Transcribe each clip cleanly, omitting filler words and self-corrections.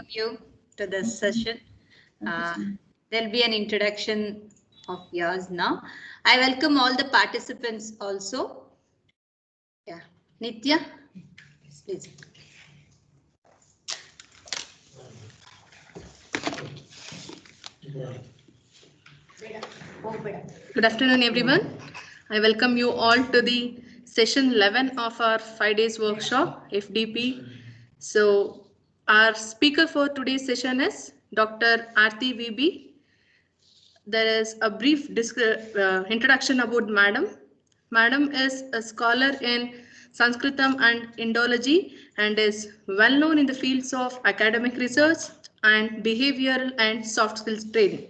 welcome you to this session. There'll be an introduction of yours now. I welcome all the participants also. Yeah, Nitya, please. Good afternoon, everyone. I welcome you all to the session 11 of our 5 days workshop, FDP. So our speaker for today's session is Dr. Aarti VB. There is a brief introduction about Madam. Madam is a scholar in Sanskritam and Indology and is well known in the fields of academic research and behavioral and soft skills training.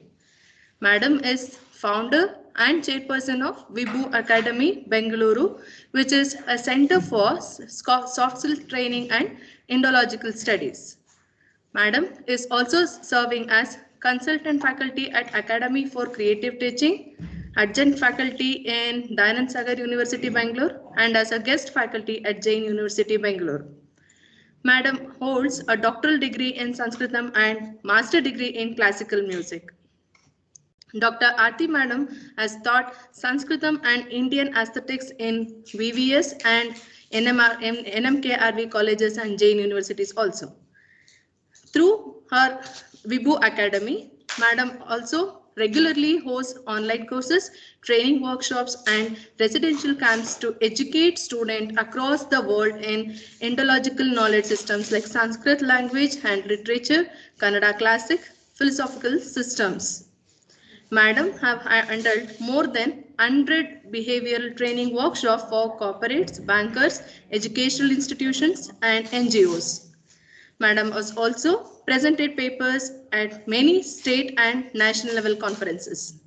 Madam is founder and chairperson of Vibhu Academy, Bengaluru, which is a center for soft skills training and Indological studies. Madam is also serving as consultant faculty at Academy for Creative Teaching, adjunct faculty in Dayanand Sagar University, Bangalore, and as a guest faculty at Jain University, Bangalore. Madam holds a doctoral degree in Sanskritam and master degree in classical music. Dr. Aarti Madam has taught Sanskritam and Indian aesthetics in VVS and NMKRV colleges and Jain universities also. Through her Vibhu Academy, Madam also regularly hosts online courses, training workshops, and residential camps to educate students across the world in Indological knowledge systems like Sanskrit language and literature, Kannada classic, philosophical systems. Madam have handled more than 100 behavioral training workshops for corporates, bankers, educational institutions, and NGOs. Madam has also presented papers at many state and national level conferences.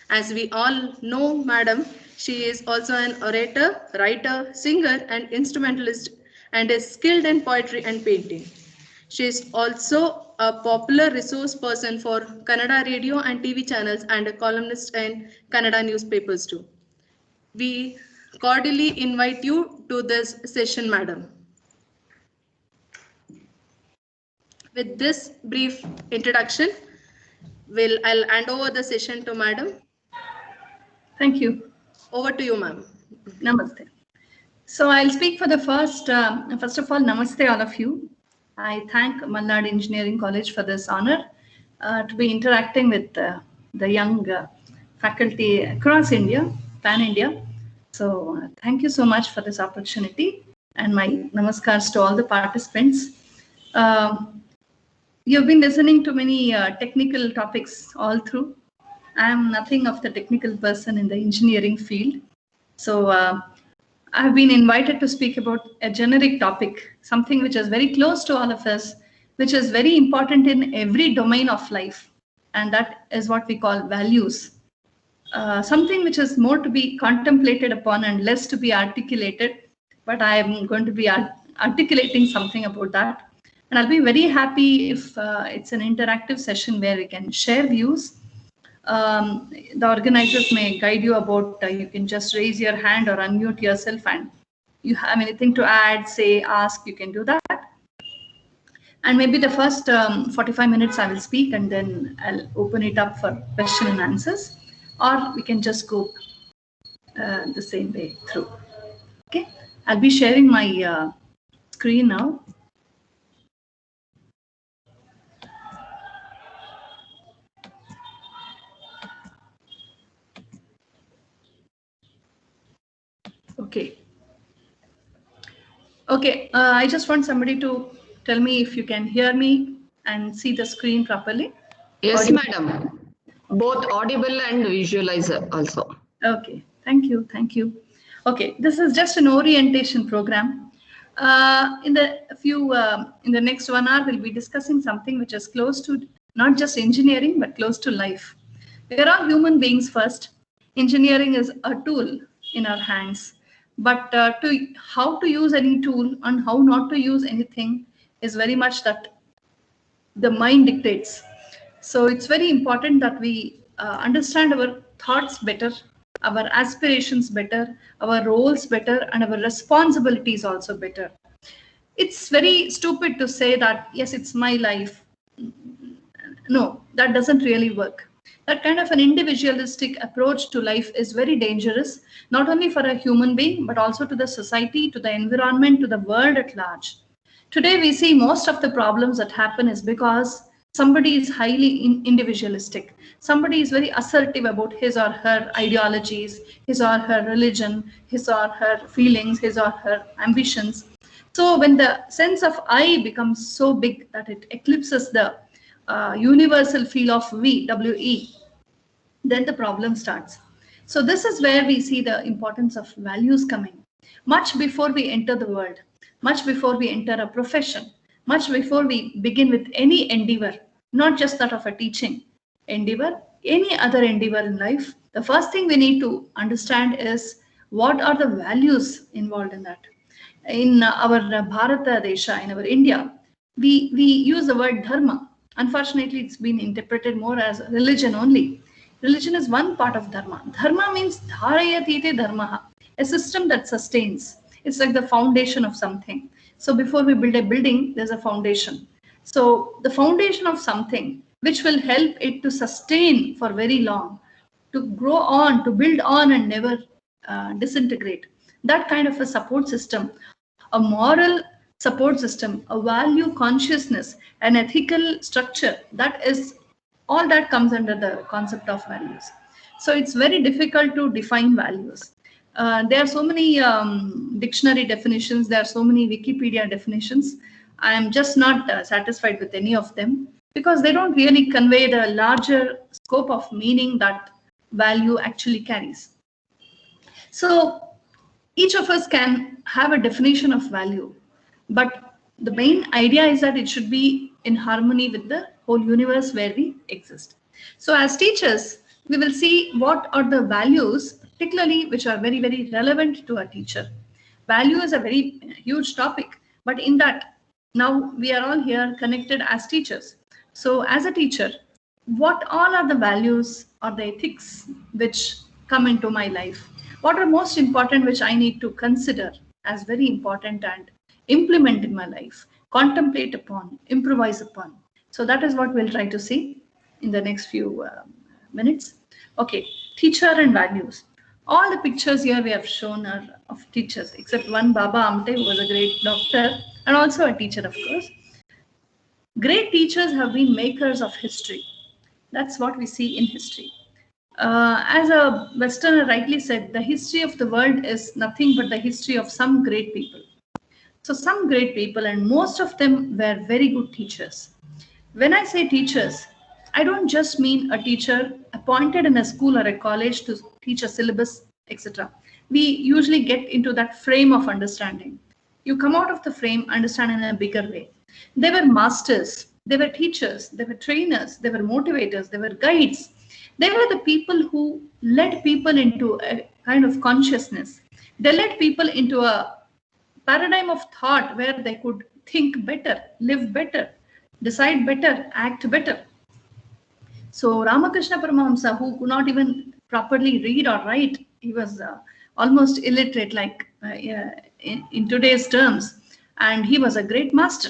As we all know, Madam, she is also an orator, writer, singer, and instrumentalist, and is skilled in poetry and painting. She is also a popular resource person for Kannada radio and TV channels and a columnist in Kannada newspapers too. We cordially invite you to this session, Madam. With this brief introduction, I'll hand over the session to Madam. Thank you. Over to you, ma'am. Namaste. So I'll speak for the first of all, namaste all of you. I thank Malnad Engineering College for this honor to be interacting with the young faculty across India, pan-India. So thank you so much for this opportunity, and my namaskars to all the participants. You've been listening to many technical topics all through. I am nothing of the technical person in the engineering field. So I've been invited to speak about a generic topic, something which is very close to all of us, which is very important in every domain of life. And that is what we call values. Something which is more to be contemplated upon and less to be articulated. But I am going to be articulating something about that. And I'll be very happy if it's an interactive session where we can share views. The organizers may guide you about, you can just raise your hand or unmute yourself, and you have anything to add, say, ask, you can do that. And maybe the first 45 minutes I will speak, and then I'll open it up for question and answers, or we can just go the same way through. Okay, I'll be sharing my screen now. Okay, I just want somebody to tell me if you can hear me and see the screen properly. Yes, madam. Both audible and visualizer also. Okay, thank you. Okay, this is just an orientation program. In the next 1 hour, we'll be discussing something which is close to not just engineering, but close to life. We're all human beings first. Engineering is a tool in our hands. But how to use any tool and how not to use anything is very much that the mind dictates. So it's very important that we understand our thoughts better, our aspirations better, our roles better, and our responsibilities also better. It's very stupid to say that, yes, it's my life, No, that doesn't really work. That kind of an individualistic approach to life is very dangerous, not only for a human being, but also to the society, to the environment, to the world at large. Today, we see most of the problems that happen is because somebody is highly individualistic. Somebody is very assertive about his or her ideologies, his or her religion, his or her feelings, his or her ambitions. So when the sense of I becomes so big that it eclipses the universal feel of we, then the problem starts. So this is where we see the importance of values coming. Much before we enter the world, much before we enter a profession, much before we begin with any endeavor, not just that of a teaching endeavor, any other endeavor in life, the first thing we need to understand is what are the values involved in that. In our Bharata Desha, in our India, we use the word dharma. Unfortunately, it's been interpreted more as religion only. Religion is one part of dharma. Dharma means dharayatite dharmaha, a system that sustains. It's like the foundation of something. So before we build a building, there's a foundation. So the foundation of something which will help it to sustain for very long, to grow on, to build on and never disintegrate. That kind of a support system, a moral support system, a value consciousness, an ethical structure, that is all that comes under the concept of values. So it's very difficult to define values. There are so many dictionary definitions, there are so many Wikipedia definitions. I am just not satisfied with any of them because they don't really convey the larger scope of meaning that value actually carries. So each of us can have a definition of value, but the main idea is that it should be in harmony with the whole universe where we exist. So as teachers, we will see what are the values, particularly which are very, very relevant to a teacher. Value is a very huge topic, but in that, now we are all here connected as teachers. So as a teacher, what all are the values or the ethics which come into my life? What are most important which I need to consider as very important and implement in my life, contemplate upon, improvise upon? So that is what we'll try to see in the next few minutes. Okay, teacher and values. All the pictures here we have shown are of teachers, except one, Baba Amte, who was a great doctor and also a teacher, of course. Great teachers have been makers of history. That's what we see in history. As a Westerner rightly said, the history of the world is nothing but the history of some great people. So some great people, and most of them were very good teachers. When I say teachers, I don't just mean a teacher appointed in a school or a college to teach a syllabus, etc. We usually get into that frame of understanding. You come out of the frame, understand in a bigger way. They were masters, they were teachers, they were trainers, they were motivators, they were guides. They were the people who led people into a kind of consciousness. They led people into a paradigm of thought where they could think better, live better, decide better, act better. So Ramakrishna Paramahamsa, who could not even properly read or write, he was almost illiterate, like in today's terms, and he was a great master.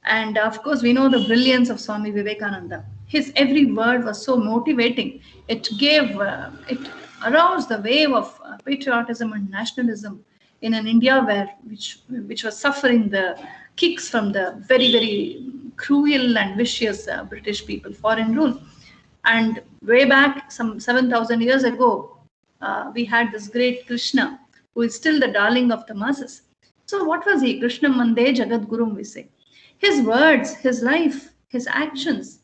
And of course, we know the brilliance of Swami Vivekananda. His every word was so motivating. It it aroused the wave of patriotism and nationalism in an India which was suffering the kicks from the very, very cruel and vicious British people, foreign rule. And way back, some 7,000 years ago, we had this great Krishna, who is still the darling of the masses. So what was he? Krishna Mande Jagat Gurum, we say. His words, his life, his actions,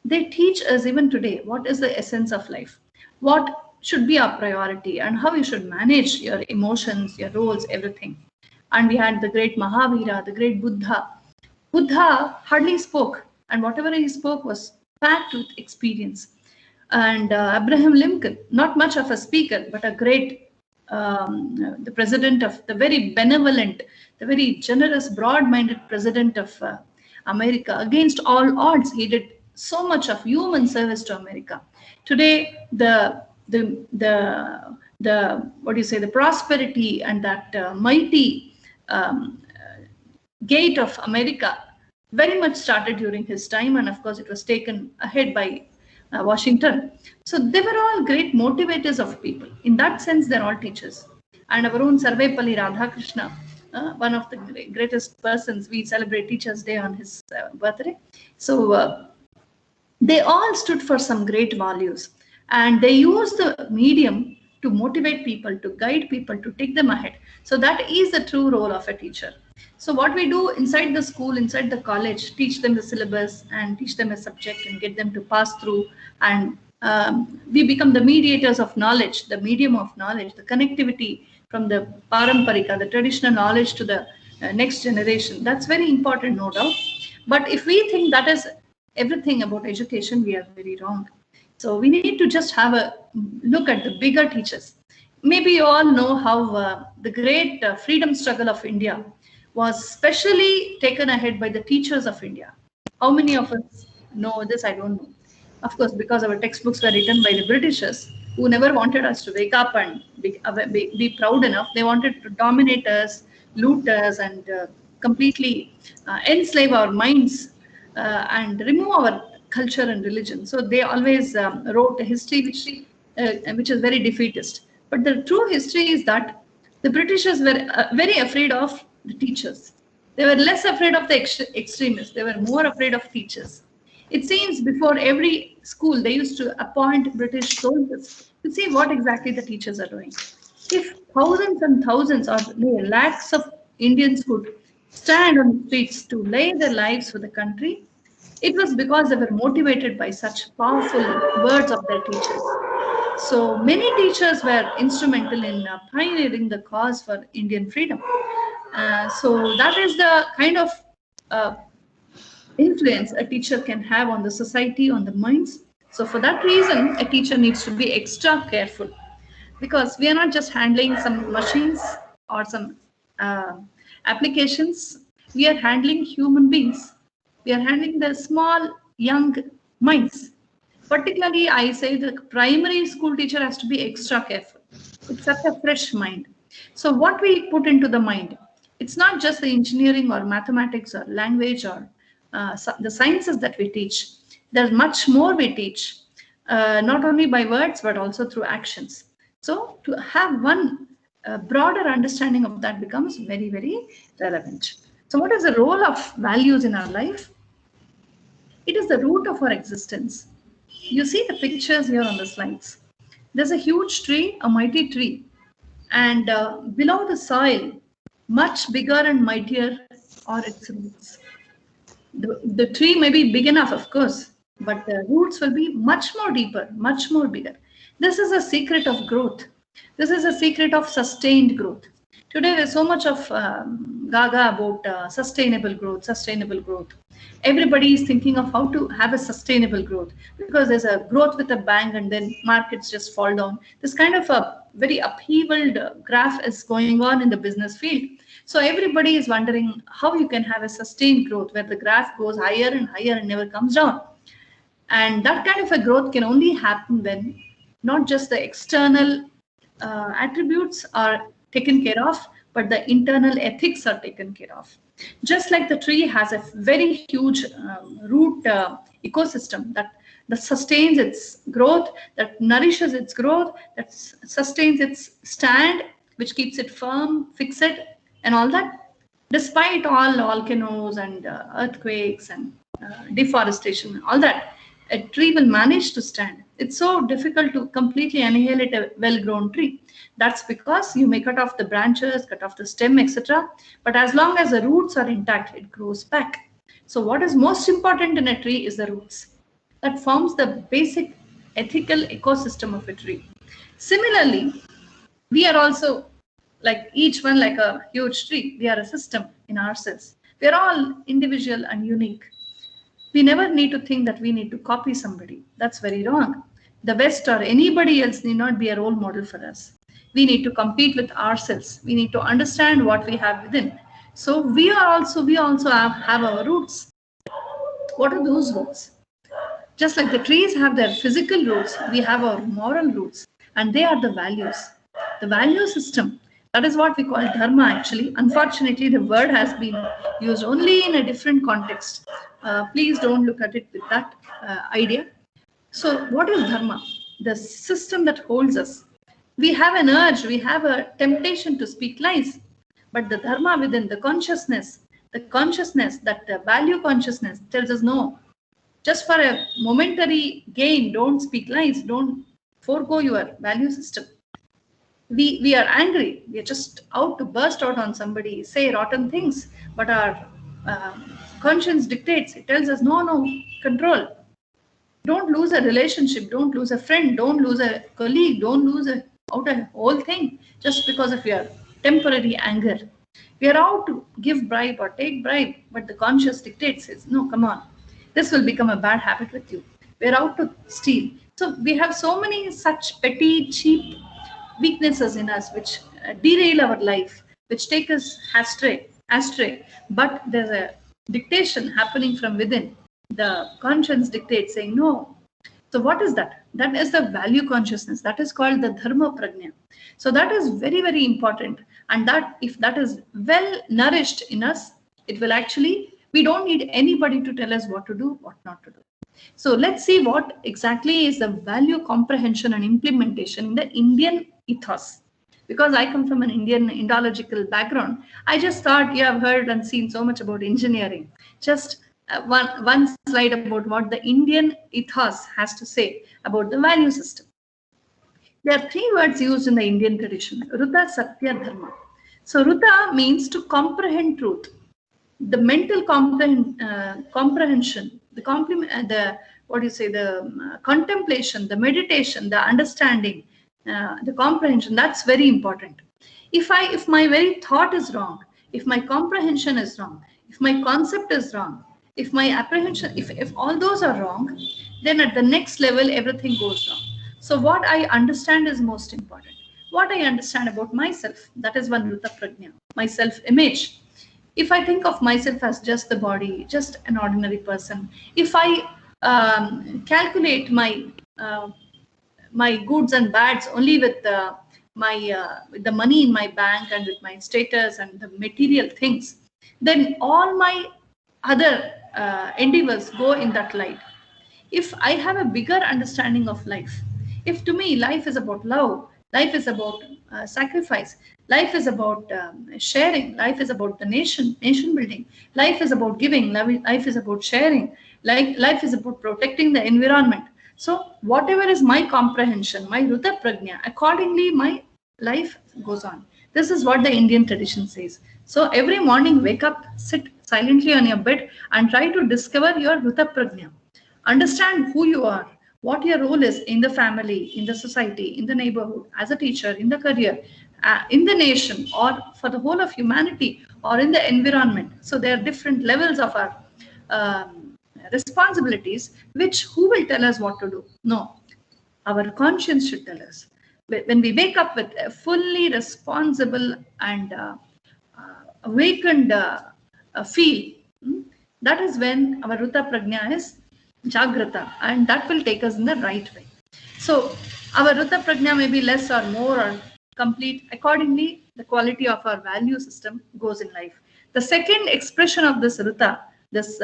they teach us even today what is the essence of life, what should be our priority, and how you should manage your emotions, your roles, everything. And we had the great Mahavira, the great Buddha. Buddha hardly spoke, and whatever he spoke was packed with experience. And Abraham Lincoln, not much of a speaker, but a great, the president of the very benevolent, the very generous, broad-minded president of America. Against all odds, he did so much of human service to America. Today, the what do you say, the prosperity and that mighty gate of America very much started during his time, and of course it was taken ahead by Washington. So they were all great motivators of people. In that sense, they're all teachers. And our own Sarvepalli Radhakrishna, one of the greatest persons, we celebrate Teachers' Day on his birthday. So they all stood for some great values, and they used the medium to motivate people, to guide people, to take them ahead. So that is the true role of a teacher. So what we do inside the school, inside the college, teach them the syllabus and teach them a subject and get them to pass through, and we become the mediators of knowledge, the medium of knowledge, the connectivity from the paramparika, the traditional knowledge, to the next generation. That's very important, no doubt. But if we think that is everything about education, we are very wrong. So we need to just have a look at the bigger teachers. Maybe you all know how the great freedom struggle of India was specially taken ahead by the teachers of India. How many of us know this? I don't know. Of course, because our textbooks were written by the Britishers, who never wanted us to wake up and be proud enough. They wanted to dominate us, loot us, and completely enslave our minds and remove our culture and religion. So they always wrote a history which is very defeatist. But the true history is that the Britishers were very afraid of the teachers. They were less afraid of the extremists. They were more afraid of teachers. It seems before every school, they used to appoint British soldiers to see what exactly the teachers are doing. If thousands and thousands or lakhs of Indians could stand on the streets to lay their lives for the country, it was because they were motivated by such powerful words of their teachers. So many teachers were instrumental in pioneering the cause for Indian freedom. So that is the kind of influence a teacher can have on the society, on the minds. So for that reason, a teacher needs to be extra careful, because we are not just handling some machines or some applications. We are handling human beings. We are handling the small, young minds. Particularly, I say the primary school teacher has to be extra careful. It's such a fresh mind. So what we put into the mind, it's not just the engineering or mathematics or language or the sciences that we teach. There's much more we teach, not only by words, but also through actions. So to have one broader understanding of that becomes very, very relevant. So what is the role of values in our life? It is the root of our existence. You see the pictures here on the slides. There's a huge tree, a mighty tree, and below the soil, much bigger and mightier are its roots. The tree may be big enough, of course, but the roots will be much more deeper, much more bigger. This is a secret of growth. This is a secret of sustained growth. Today, there's so much of gaga about sustainable growth. Everybody is thinking of how to have a sustainable growth, because there's a growth with a bang and then markets just fall down. This kind of a very upheavaled graph is going on in the business field. So everybody is wondering how you can have a sustained growth where the graph goes higher and higher and never comes down. And that kind of a growth can only happen when not just the external attributes are taken care of, but the internal ethics are taken care of. Just like the tree has a very huge root ecosystem that sustains its growth, that nourishes its growth, that sustains its stand, which keeps it firm, fixed, and all that. Despite all volcanoes and earthquakes and deforestation, all that, a tree will manage to stand. It's so difficult to completely annihilate a well-grown tree. That's because you may cut off the branches, cut off the stem, etc. But as long as the roots are intact, it grows back. So what is most important in a tree is the roots. That forms the basic ethical ecosystem of a tree. Similarly, we are also like each one like a huge tree. We are a system in ourselves. We are all individual and unique. We never need to think that we need to copy somebody. That's very wrong. The West or anybody else need not be a role model for us. We need to compete with ourselves. We need to understand what we have within. So we also have our roots. What are those roots? Just like the trees have their physical roots, we have our moral roots, and they are the values. The value system That is what we call dharma actually. Unfortunately, the word has been used only in a different context. Please don't look at it with that idea. So what is dharma? The system that holds us. We have an urge, we have a temptation to speak lies, but the dharma within the consciousness, that the value consciousness tells us no. Just for a momentary gain, don't speak lies, don't forego your value system. We are angry, we are just out to burst out on somebody, say rotten things, but our conscience dictates, it tells us no, control. Don't lose a relationship, don't lose a friend, don't lose a colleague, don't lose out a whole thing just because of your temporary anger. We are out to give bribe or take bribe, but the conscious dictates says, no, come on, this will become a bad habit with you. We are out to steal. So we have so many such petty, cheap weaknesses in us which derail our life, which take us astray. But there's a dictation happening from within. The conscience dictates saying no. So what is that? That is the value consciousness. That is called the dharma prajna. So that is very, very important. And that if that is well nourished in us, it will actually, we don't need anybody to tell us what to do, what not to do. So let's see what exactly is the value comprehension and implementation in the Indian ethos. Because I come from an Indian Indological background, I just thought you have heard and seen so much about engineering. Just one slide about what the Indian ethos has to say about the value system. There are 3 words used in the Indian tradition: Ruta, Satya, Dharma. So Ruta means to comprehend truth. The mental comprehension, the contemplation, the meditation, the understanding, the comprehension, that's very important. If my very thought is wrong, if my comprehension is wrong, if my concept is wrong, if my apprehension, if all those are wrong, then at the next level, everything goes wrong. So what I understand is most important. What I understand about myself, that is one Ruta Prajna, my self-image. If I think of myself as just the body, just an ordinary person, if I calculate my goods and bads only with the money in my bank and with my status and the material things, then all my other endeavors go in that light. If I have a bigger understanding of life, if to me life is about love, life is about sacrifice, life is about sharing, life is about the nation building, life is about giving, life is about sharing, life is about protecting the environment. So whatever is my comprehension, my Ruta Prajna, accordingly my life goes on. This is what the Indian tradition says. So every morning, wake up, sit silently on your bed and try to discover your Ruta Prajna. Understand who you are, what your role is in the family, in the society, in the neighborhood, as a teacher, in the career, in the nation, or for the whole of humanity, or in the environment. So there are different levels of our responsibilities, who will tell us what to do? No, our conscience should tell us. When we wake up with a fully responsible and awakened feel, that is when our Ruta Prajna is Jagrata, and that will take us in the right way. So our Ruta Prajna may be less or more or complete. Accordingly, the quality of our value system goes in life. The second expression of this Ruta, this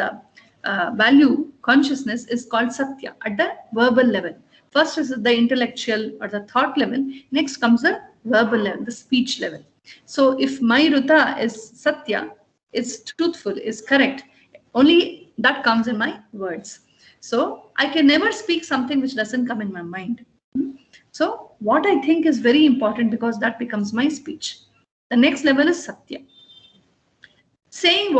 value consciousness, is called Satya at the verbal level. First is the intellectual or the thought level. Next comes the verbal level, the speech level. So if my Ruta is Satya, is truthful, is correct, only that comes in my words. So I can never speak something which doesn't come in my mind. So what I think is very important, because that becomes my speech. The next level is Satya. Saying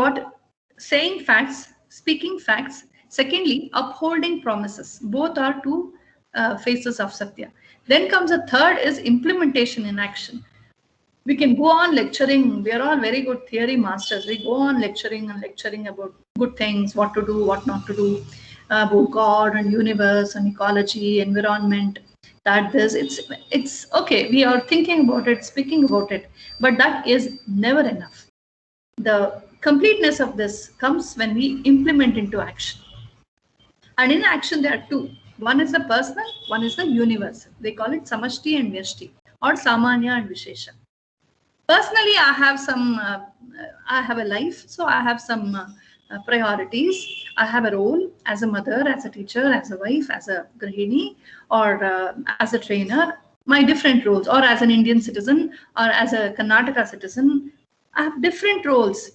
facts, speaking facts. Secondly, upholding promises. Both are 2 phases of Satya. Then comes a third is implementation in action. We can go on lecturing. We are all very good theory masters. We go on lecturing about good things, what to do, what not to do, about God and universe and ecology, environment, it's okay. We are thinking about it, speaking about it, but that is never enough. The completeness of this comes when we implement into action. And in action, there are 2. One is the personal, one is the universal. They call it Samashti and Vyashti, or Samanya and Vishesha. Personally, I have some, I have a life, so I have some priorities. I have a role as a mother, as a teacher, as a wife, as a grahini, or as a trainer, my different roles, or as an Indian citizen, or as a Karnataka citizen. I have different roles.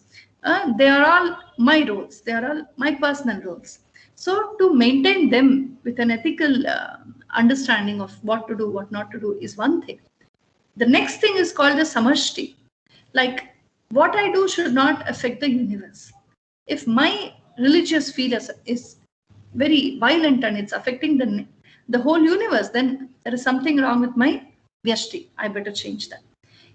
They are all my roles. They are all my personal roles. So to maintain them with an ethical understanding of what to do, what not to do is one thing. The next thing is called the samashti. Like, what I do should not affect the universe. If my religious feel is very violent and it's affecting the whole universe, then there is something wrong with my vyashti. I better change that.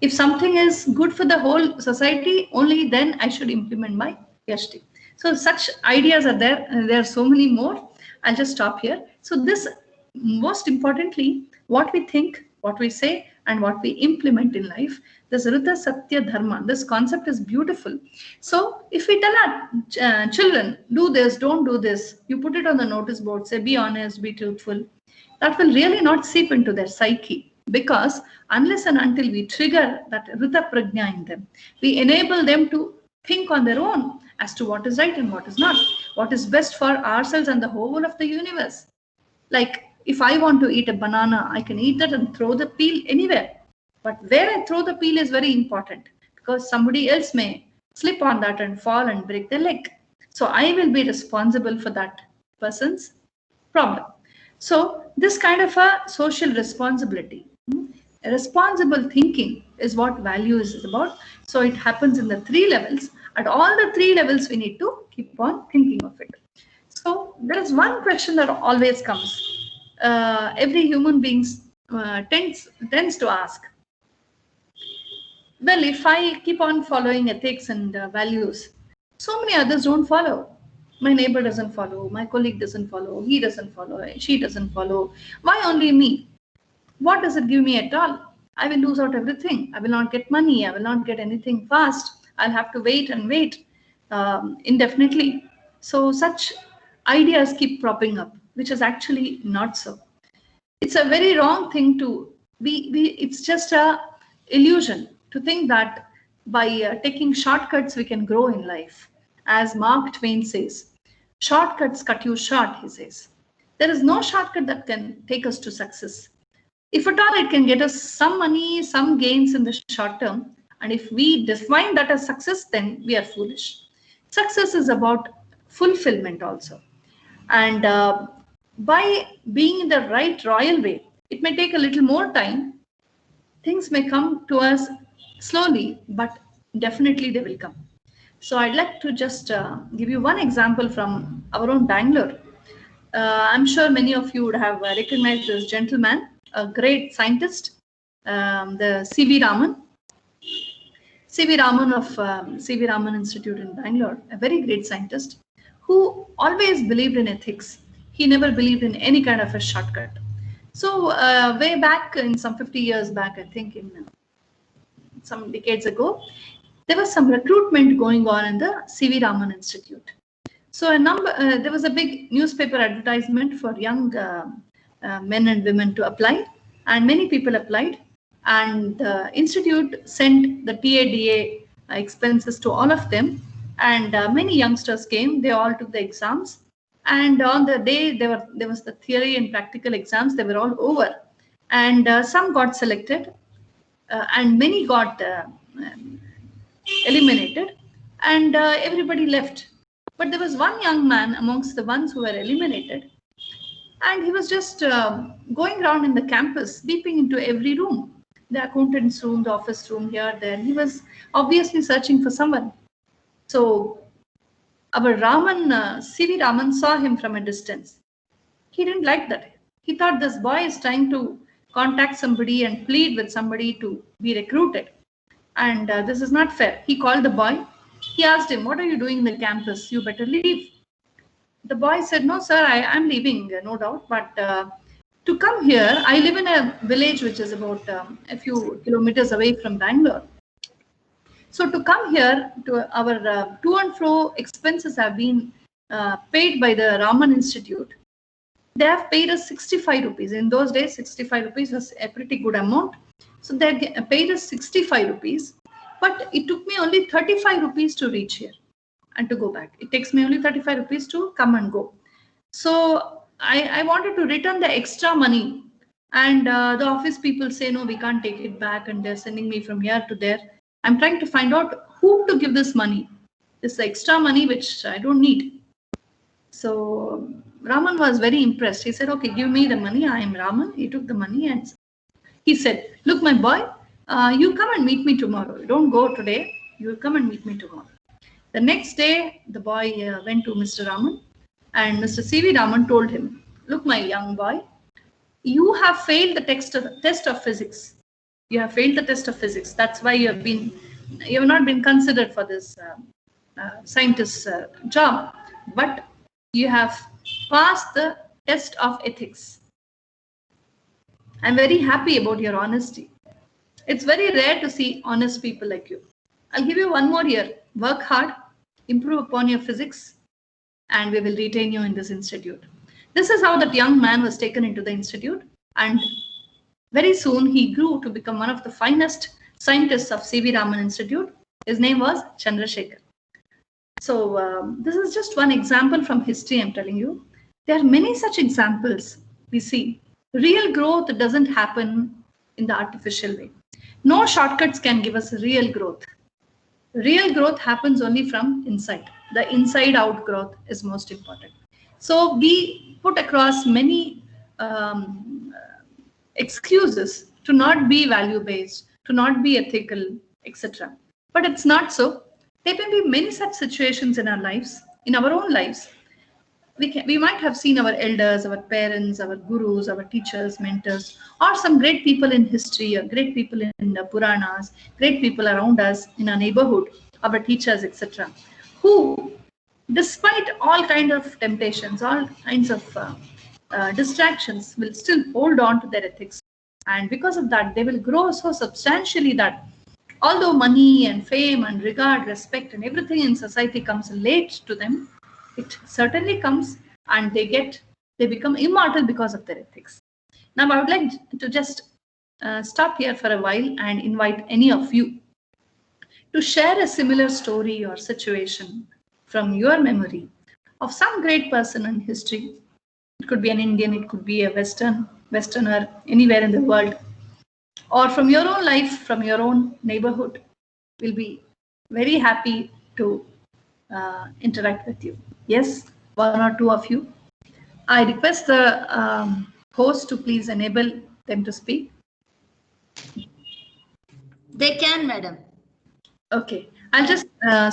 If something is good for the whole society, only then I should implement my vyashti. So such ideas are there, and there are so many more. I'll just stop here. So this, most importantly, what we think, what we say, and what we implement in life, this Rita Satya Dharma, this concept is beautiful. So if we tell our children, do this, don't do this, you put it on the notice board, say be honest, be truthful, that will really not seep into their psyche, because unless and until we trigger that Rita Prajna in them, we enable them to think on their own as to what is right and what is not, what is best for ourselves and the whole of the universe. Like, if I want to eat a banana, I can eat it and throw the peel anywhere. But where I throw the peel is very important, because somebody else may slip on that and fall and break their leg. So I will be responsible for that person's problem. So this kind of a social responsibility, responsible thinking is what values is about. So it happens in the 3 levels. At all the 3 levels, we need to keep on thinking of it. So there is one question that always comes. Every human being tends to ask, well, if I keep on following ethics and values, so many others don't follow. My neighbor doesn't follow, my colleague doesn't follow, he doesn't follow, she doesn't follow. Why only me? What does it give me at all? I will lose out everything. I will not get money. I will not get anything fast. I'll have to wait and wait indefinitely. So such ideas keep propping up, which is actually not so. It's a very wrong thing to be. It's just a illusion to think that by taking shortcuts we can grow in life. As Mark Twain says, shortcuts cut you short, he says. There is no shortcut that can take us to success. If at all, it can get us some money, some gains in the short term. And if we define that as success, then we are foolish. Success is about fulfillment also. And by being in the right royal way, it may take a little more time. Things may come to us slowly, but definitely they will come. So I'd like to just give you one example from our own Bangalore. I'm sure many of you would have recognized this gentleman, a great scientist, the C.V. Raman. C.V. Raman of C.V. Raman Institute in Bangalore, a very great scientist who always believed in ethics. He never believed in any kind of a shortcut. So way back in some 50 years back, I think in some decades ago, there was some recruitment going on in the C.V. Raman Institute. So there was a big newspaper advertisement for young men and women to apply, and many people applied. And the institute sent the TADA expenses to all of them, and many youngsters came. They all took the exams, and on the day there was the theory and practical exams. They were all over, and some got selected, and many got eliminated, and everybody left. But there was one young man amongst the ones who were eliminated, and he was just going around in the campus, beeping into every room, the accountant's room, the office room, here, there. He was obviously searching for someone. So our Raman, C.V. Raman saw him from a distance. He didn't like that. He thought this boy is trying to contact somebody and plead with somebody to be recruited. And this is not fair. He called the boy. He asked him, what are you doing in the campus? You better leave. The boy said, no, sir, I'm leaving, no doubt. But to come here, I live in a village which is about a few kilometers away from Bangalore. So to come here, to our to and fro expenses have been paid by the Raman Institute. They have paid us 65 rupees. In those days, 65 rupees was a pretty good amount. So they paid us 65 rupees. but it took me only 35 rupees to reach here and to go back. It takes me only 35 rupees to come and go. So I wanted to return the extra money, and the office people say, no, we can't take it back, and they're sending me from here to there. I'm trying to find out who to give this money, this extra money which I don't need. So Raman was very impressed. He said, okay, give me the money. I am Raman. He took the money and he said, look, my boy, you come and meet me tomorrow. You don't go today. You will come and meet me tomorrow. The next day, the boy went to Mr. Raman, and Mr. C.V. Raman told him, look, my young boy, you have failed the test of physics. You have failed the test of physics. That's why you have not been considered for this scientist job. But you have passed the test of ethics. I'm very happy about your honesty. It's very rare to see honest people like you. I'll give you one more year. Work hard, improve upon your physics, and we will retain you in this institute. This is how that young man was taken into the institute, and very soon he grew to become one of the finest scientists of C.V. Raman Institute. His name was Chandrasekhar. So this is just one example from history, I'm telling you. There are many such examples we see. Real growth doesn't happen in the artificial way. No shortcuts can give us real growth. Real growth happens only from inside. The inside out growth is most important. So we put across many excuses to not be value-based, to not be ethical, etc. But it's not so. There can be many such situations in our lives, in our own lives. We might have seen our elders, our parents, our gurus, our teachers, mentors, or some great people in history, or great people in the Puranas, great people around us in our neighborhood, our teachers, etc., who, despite all kinds of temptations, all kinds of distractions, will still hold on to their ethics. And because of that, they will grow so substantially that although money and fame and regard, respect, and everything in society comes late to them, it certainly comes, and they become immortal because of their ethics. Now, I would like to just stop here for a while and invite any of you to share a similar story or situation from your memory of some great person in history. It could be an Indian, it could be a Westerner, anywhere in the world, or from your own life, from your own neighborhood. We'll be very happy to interact with you. Yes, one or two of you. I request the host to please enable them to speak. They can, madam. Okay, I'll just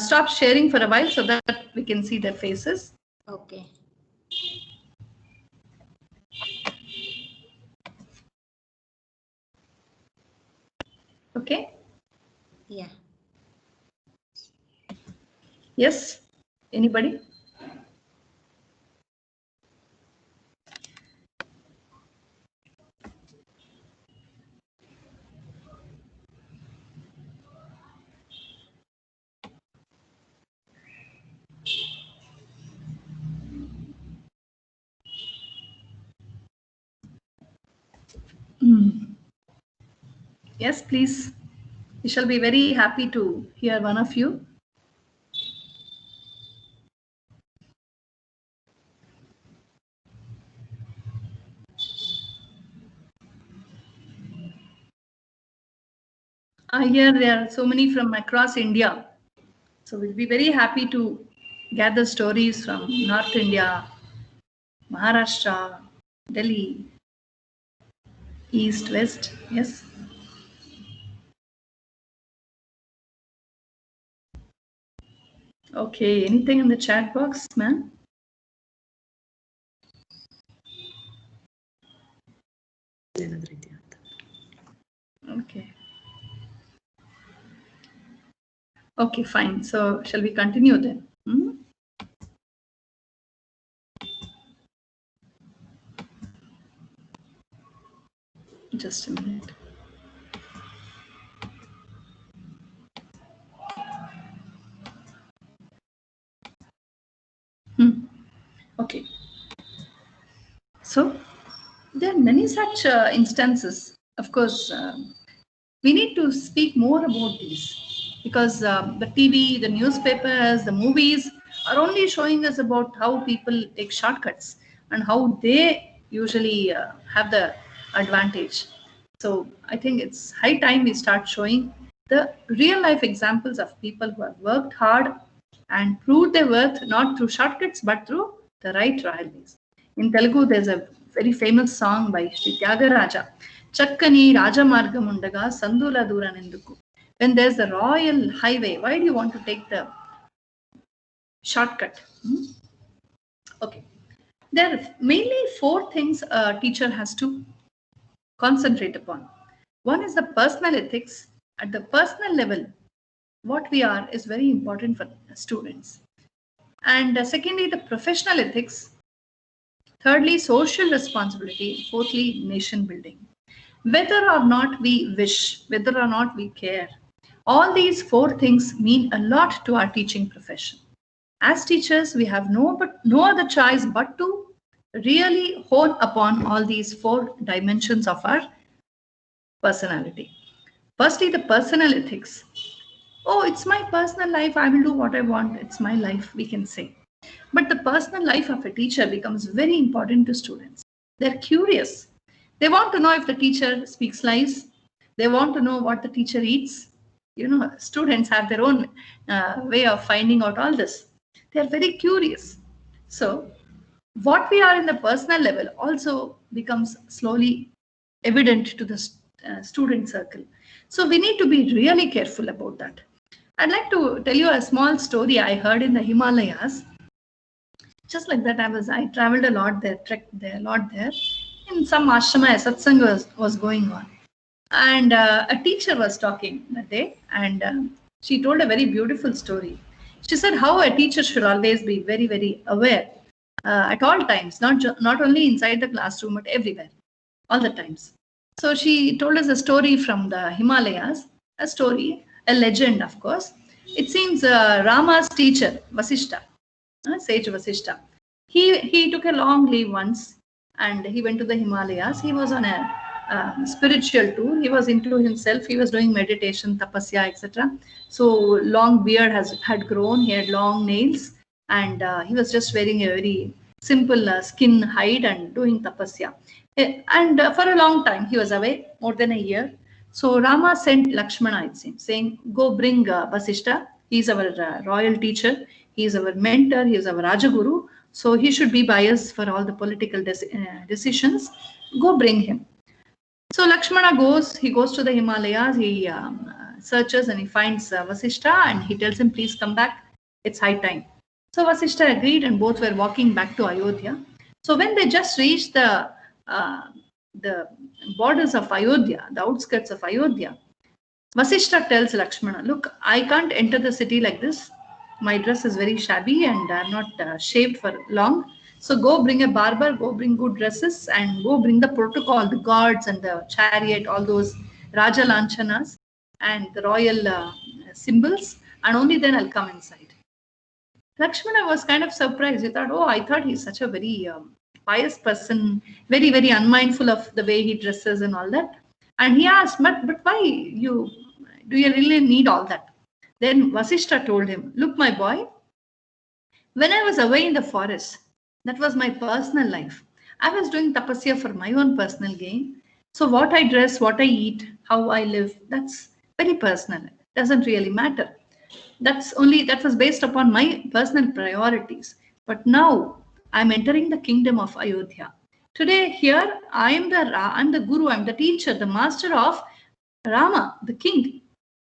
stop sharing for a while so that we can see their faces. Okay. Okay. Yeah. Yes, anybody? Yes, please. We shall be very happy to hear one of you. I hear there are so many from across India. So we'll be very happy to gather stories from North India, Maharashtra, Delhi, East, West. Yes. Okay, anything in the chat box, ma'am? Okay. Okay, fine. So shall we continue then? Just a minute. Okay. So there are many such instances. Of course, we need to speak more about these. because the TV, the newspapers, the movies are only showing us about how people take shortcuts and how they usually have the advantage. So I think it's high time we start showing the real life examples of people who have worked hard and proved their worth not through shortcuts but through the right royal ways. In Telugu, there's a very famous song by Sri Tyagaraja, Chakkani Rajamargamundaga Sandula Duranenduku. When there's the royal highway, why do you want to take the shortcut? Okay. There are mainly 4 things a teacher has to concentrate upon. One is the personal ethics. At the personal level, what we are is very important for students. And secondly, the professional ethics. Thirdly, social responsibility. Fourthly, nation building. Whether or not we wish, whether or not we care, all these 4 things mean a lot to our teaching profession. As teachers, we have no other choice but to really hone upon all these 4 dimensions of our personality. Firstly, the personal ethics. Oh, it's my personal life. I will do what I want. It's my life, we can say. But the personal life of a teacher becomes very important to students. They're curious. They want to know if the teacher speaks lies. They want to know what the teacher eats. You know, students have their own way of finding out all this. They're very curious. So what we are in the personal level also becomes slowly evident to the student circle. So we need to be really careful about that. I'd like to tell you a small story I heard in the Himalayas. Just like that, I traveled a lot there, trekked there a lot there. In some ashrama, a satsang was going on. And a teacher was talking that day, and she told a very beautiful story. She said how a teacher should always be very, very aware at all times, not only inside the classroom, but everywhere, all the times. So she told us a story from the Himalayas, a legend, of course. It seems Rama's teacher, Vasishta, sage Vasishta, he took a long leave once and he went to the Himalayas. He was on a spiritual tour. He was into himself. He was doing meditation, tapasya, etc. So long beard had grown. He had long nails, and he was just wearing a very simple skin hide and doing tapasya. And for a long time, he was away, more than a year. So Rama sent Lakshmana, it seems, saying, go bring Vasishta. He's our royal teacher. He's our mentor. He's our Rajaguru. So he should be biased for all the political decisions. Go bring him. So Lakshmana goes. He goes to the Himalayas. He searches and he finds Vasishta, and he tells him, please come back. It's high time. So Vasishta agreed, and both were walking back to Ayodhya. So when they just reached the borders of Ayodhya, the outskirts of Ayodhya, Vasishta tells Lakshmana, look, I can't enter the city like this. My dress is very shabby and I'm not shaved for long. So go bring a barber, go bring good dresses, and go bring the protocol, the guards and the chariot, all those Raja Lanchanas and the royal symbols, and only then I'll come inside. Lakshmana was kind of surprised. He thought, oh, I thought he's such a very pious person, very, very unmindful of the way he dresses and all that. And he asked, but why do you really need all that? Then Vasishta told him, look, my boy, when I was away in the forest, that was my personal life. I was doing tapasya for my own personal gain. So what I dress, what I eat, how I live, that's very personal. It doesn't really matter. That was based upon my personal priorities. But now I'm entering the kingdom of Ayodhya. Today here, I'm the guru, I'm the teacher, the master of Rama, the king.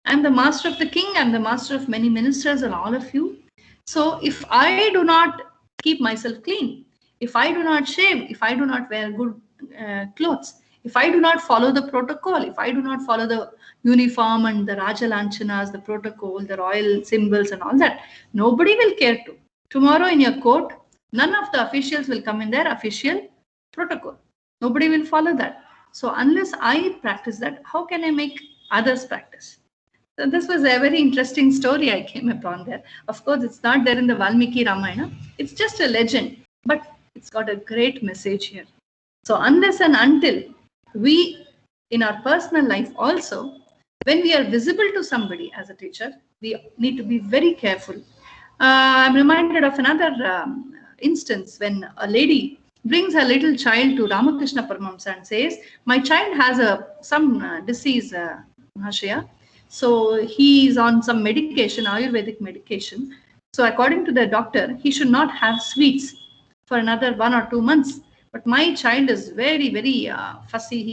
I'm the master of the king, I'm the master of many ministers and all of you. So if I do not keep myself clean, if I do not shave, if I do not wear good clothes, if I do not follow the protocol, if I do not follow the uniform and the Raja Lanchanas, the protocol, the royal symbols and all that, nobody will care to. Tomorrow in your court, none of the officials will come in their official protocol. Nobody will follow that. So unless I practice that, how can I make others practice? So this was a very interesting story I came upon there. Of course, it's not there in the Valmiki Ramayana. It's just a legend, but it's got a great message here. So unless and until we, in our personal life also, when we are visible to somebody as a teacher, we need to be very careful. I'm reminded of another instance when a lady brings her little child to Ramakrishna Paramahamsa and says, my child has some disease, Mahashaya. So he is on some medication, Ayurvedic medication. So according to the doctor, he should not have sweets for another 1 or 2 months. But my child is very, very fussy.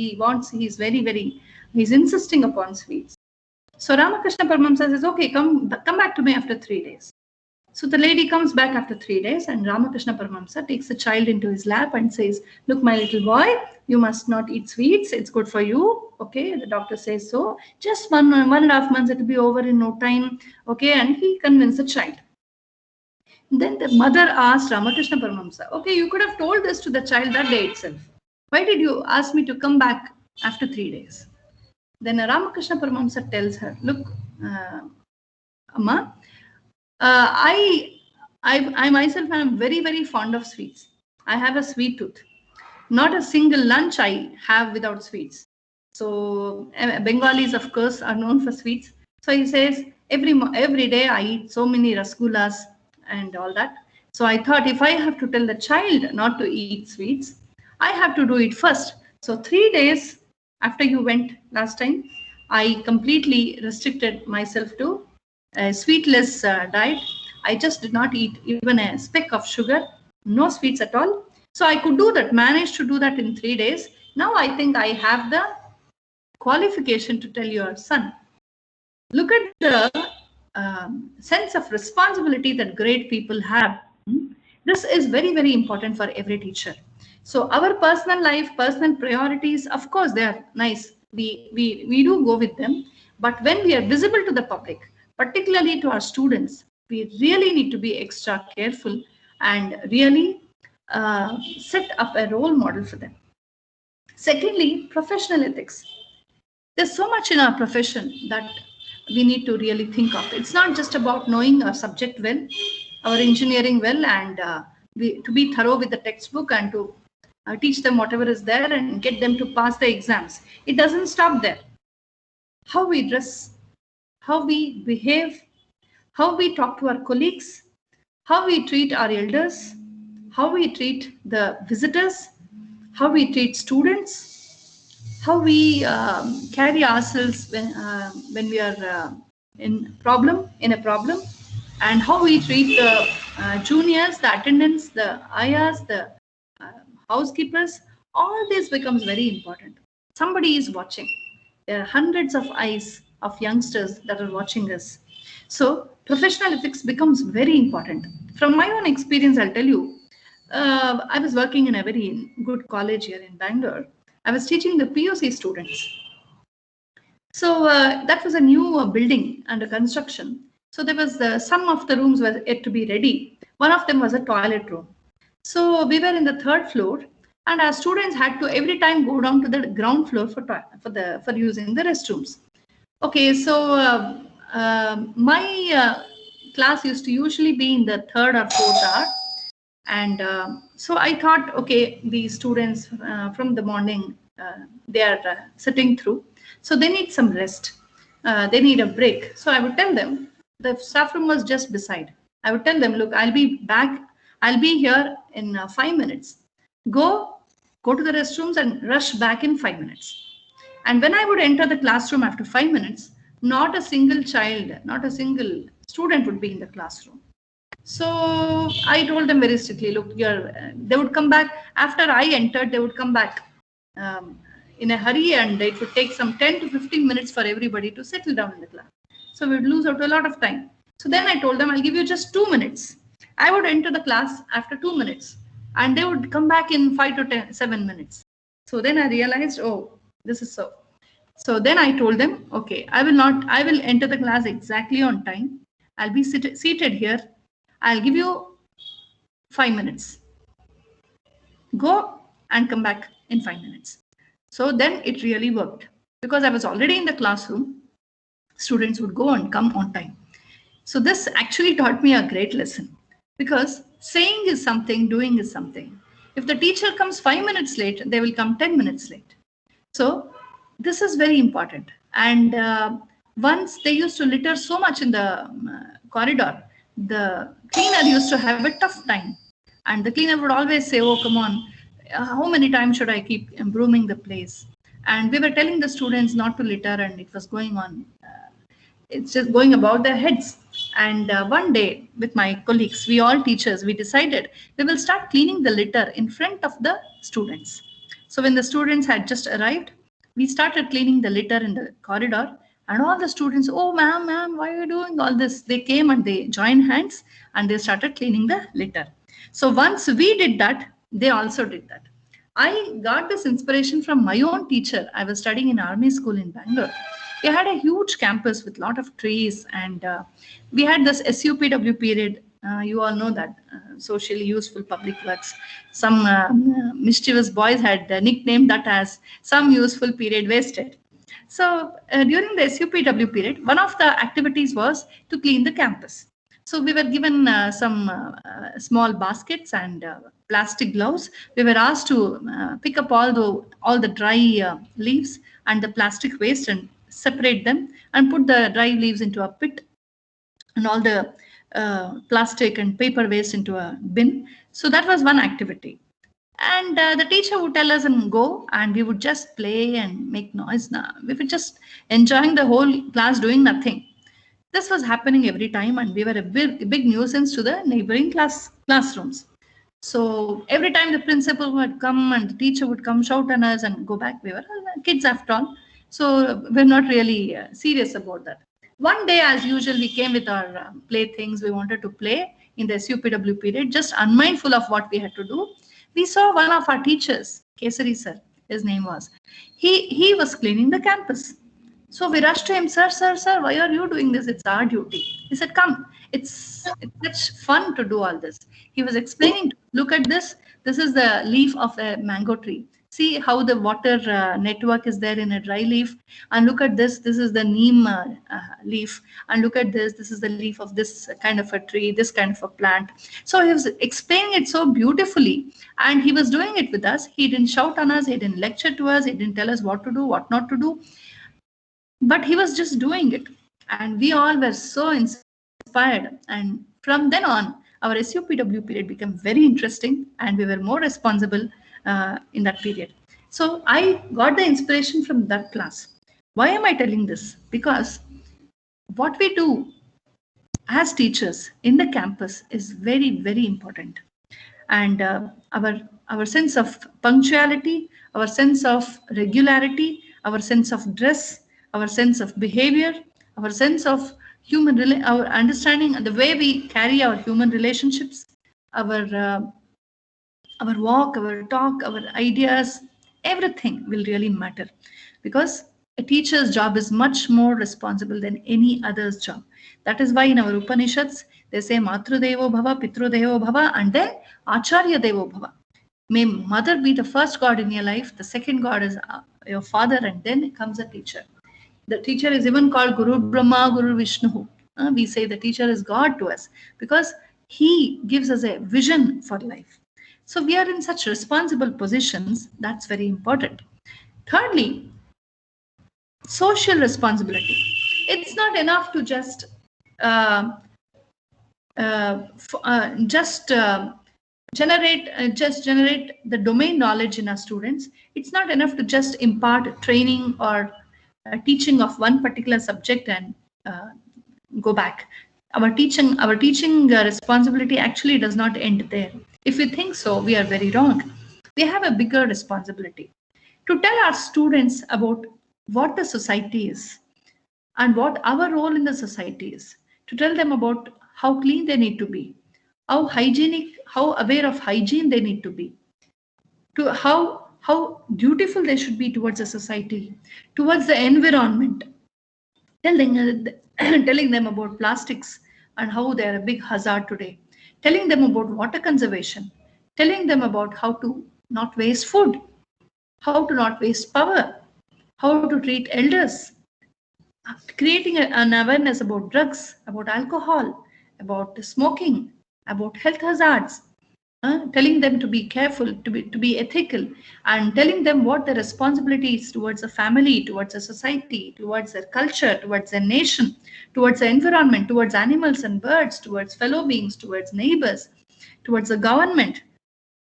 He's insisting upon sweets. So Ramakrishna Paramahamsa says, okay, come back to me after 3 days. So the lady comes back after 3 days, and Ramakrishna Paramahamsa takes the child into his lap and says, look, my little boy, you must not eat sweets. It's good for you. Okay, the doctor says so. Just 1.5 months, it will be over in no time. Okay, and he convinced the child. Then the mother asked Ramakrishna Paramahamsa, okay, you could have told this to the child that day itself. Why did you ask me to come back after 3 days? Then Ramakrishna Paramahamsa tells her, look, Amma, I myself am very, very fond of sweets. I have a sweet tooth. Not a single lunch I have without sweets. So Bengalis, of course, are known for sweets. So he says, every day I eat so many rasgullas and all that. So I thought, if I have to tell the child not to eat sweets, I have to do it first. So 3 days after you went last time, I completely restricted myself to a sweetless diet. I just did not eat even a speck of sugar, no sweets at all. So I could do that, manage to do that in 3 days. Now I think I have the qualification to tell your son. Look at the sense of responsibility that great people have. This is very, very important for every teacher. So our personal life, personal priorities, of course, they are nice. We do go with them. But when we are visible to the public, particularly to our students, we really need to be extra careful and really set up a role model for them. Secondly, professional ethics. There's so much in our profession that we need to really think of. It's not just about knowing our subject well, our engineering well, and to be thorough with the textbook and to teach them whatever is there and get them to pass the exams. It doesn't stop there. How we dress, how we behave, how we talk to our colleagues, how we treat our elders, how we treat the visitors, how we treat students, how we carry ourselves when we are in a problem, and how we treat the juniors, the attendants, the ayahs, the housekeepers. All this becomes very important. Somebody is watching. There are hundreds of eyes of youngsters that are watching us. So professional ethics becomes very important. From my own experience, I'll tell you, I was working in a very good college here in Bangalore. I was teaching the POC students. So that was a new building under construction. So there was some of the rooms were yet to be ready. One of them was a toilet room. So we were in the 3rd floor, and our students had to every time go down to the ground floor for using the restrooms. Okay, so my class used to usually be in the 3rd or 4th hour. And so I thought, okay, the students from the morning, they are sitting through. So they need some rest. They need a break. So I would tell them, the staff room was just beside. I would tell them, look, I'll be back. I'll be here in 5 minutes. Go to the restrooms and rush back in 5 minutes. And when I would enter the classroom after 5 minutes, not a single child, not a single student would be in the classroom. So I told them very strictly, look, they would come back. After I entered, they would come back in a hurry, and it would take some 10 to 15 minutes for everybody to settle down in the class. So we would lose out a lot of time. So then I told them, I'll give you just 2 minutes. I would enter the class after 2 minutes, and they would come back in 7 minutes. So then I realized, oh, this is so. So then I told them, okay, I will enter the class exactly on time. I'll be seated here. I'll give you 5 minutes. Go and come back in 5 minutes. So then it really worked, because I was already in the classroom. Students would go and come on time. So this actually taught me a great lesson, because saying is something, doing is something. If the teacher comes 5 minutes late, they will come 10 minutes late. So this is very important. And once they used to litter so much in the corridor, the cleaner used to have a tough time. And the cleaner would always say, oh, come on, how many times should I keep brooming the place? And we were telling the students not to litter, and it was going on. It's just going above their heads. And one day, with my colleagues, we all teachers, we decided we will start cleaning the litter in front of the students. So when the students had just arrived, we started cleaning the litter in the corridor, and all the students, oh, ma'am, why are you doing all this? They came and they joined hands and they started cleaning the litter. So once we did that, they also did that. I got this inspiration from my own teacher. I was studying in army school in Bangalore. We had a huge campus with a lot of trees, and we had this SUPW period. You all know that, socially useful public works. Some mischievous boys had nicknamed that as some useful period wasted. So during the SUPW period, one of the activities was to clean the campus. So we were given some small baskets and plastic gloves. We were asked to pick up all the dry leaves and the plastic waste and separate them and put the dry leaves into a pit and all the plastic and paper waste into a bin. So that was one activity. And the teacher would tell us and go, and we would just play and make noise. We were just enjoying the whole class doing nothing. This was happening every time, and we were a big nuisance to the neighboring classrooms. So every time the principal would come and the teacher would come, shout on us and go back. We were kids after all. So we're not really serious about that. One day, as usual, we came with our playthings. We wanted to play in the SUPW period, just unmindful of what we had to do. We saw one of our teachers, Kesari sir, his name was. He was cleaning the campus. So we rushed to him, sir, why are you doing this? It's our duty. He said, come, it's such fun to do all this. He was explaining, look at this. This is the leaf of a mango tree. See how the water network is there in a dry leaf. And look at this. This is the neem leaf. And look at this. This is the leaf of this kind of a tree, this kind of a plant. So he was explaining it so beautifully. And he was doing it with us. He didn't shout on us. He didn't lecture to us. He didn't tell us what to do, what not to do. But he was just doing it. And we all were so inspired. And from then on, our SUPW period became very interesting, and we were more responsible in that period. So I got the inspiration from that class. Why am I telling this? Because what we do as teachers in the campus is very, very important. And our sense of punctuality, our sense of regularity, our sense of dress, our sense of behavior, our sense of our understanding and the way we carry our human relationships, our walk, our talk, our ideas, everything will really matter, because a teacher's job is much more responsible than any other's job. That is why in our Upanishads, they say Matru Devo Bhava, Pitru Devo Bhava, and then Acharya Devo Bhava. May mother be the first God in your life, the second God is your father, and then comes a teacher. The teacher is even called Guru Brahma, Guru Vishnu. We say the teacher is God to us because he gives us a vision for life. So we are in such responsible positions. That's very important. Thirdly, social responsibility. It's not enough to just generate the domain knowledge in our students. It's not enough to just impart training or teaching of one particular subject and go back. Our teaching responsibility actually does not end there. If we think so, we are very wrong. We have a bigger responsibility to tell our students about what the society is and what our role in the society is, to tell them about how clean they need to be, how hygienic, how aware of hygiene they need to be, to how dutiful they should be towards the society, towards the environment, telling them about plastics and how they are a big hazard today, telling them about water conservation, telling them about how to not waste food, how to not waste power, how to treat elders, creating an awareness about drugs, about alcohol, about smoking, about health hazards. telling them to be careful, to be ethical, and telling them what their responsibility is towards a family, towards a society, towards their culture, towards their nation, towards the environment, towards animals and birds, towards fellow beings, towards neighbors, towards the government.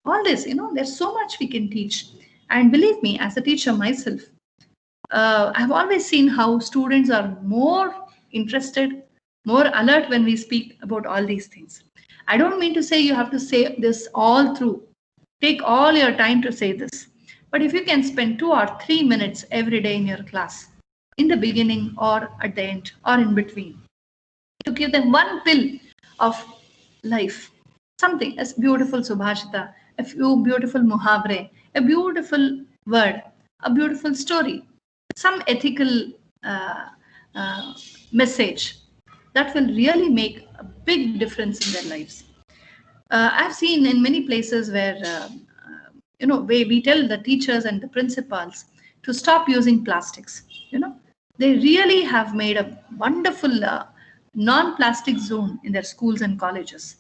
All this, there's so much we can teach. And believe me, as a teacher myself, I've always seen how students are more interested, more alert when we speak about all these things. I don't mean to say you have to say this all through. Take all your time to say this. But if you can spend 2 or 3 minutes every day in your class, in the beginning or at the end or in between, to give them one pill of life, something as beautiful Subhashita, a few beautiful muhavre, a beautiful word, a beautiful story, some ethical message, that will really make a big difference in their lives. I've seen in many places where, we tell the teachers and the principals to stop using plastics. They really have made a wonderful non-plastic zone in their schools and colleges.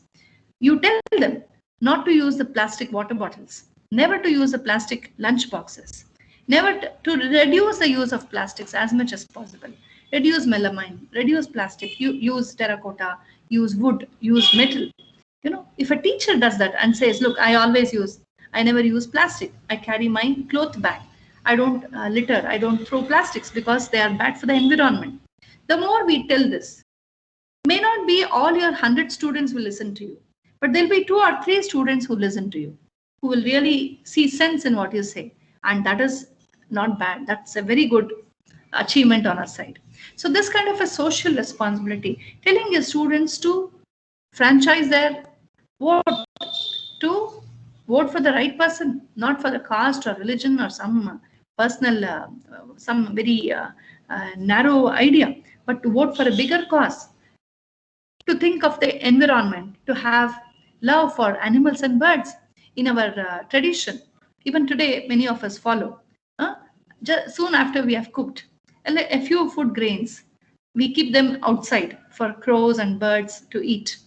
You tell them not to use the plastic water bottles, never to use the plastic lunch boxes, never to reduce the use of plastics as much as possible. Reduce melamine, reduce plastic, use terracotta, use wood, use metal. If a teacher does that and says, look, I never use plastic. I carry my cloth bag. I don't litter. I don't throw plastics because they are bad for the environment. The more we tell this, may not be all your 100 students will listen to you, but there'll be 2 or 3 students who listen to you, who will really see sense in what you say. And that is not bad. That's a very good achievement on our side. So this kind of a social responsibility, telling your students to franchise their vote, to vote for the right person, not for the caste or religion or some personal, some very narrow idea, but to vote for a bigger cause, to think of the environment, to have love for animals and birds in our tradition. Even today, many of us follow. Soon after we have cooked a few food grains, we keep them outside for crows and birds to eat.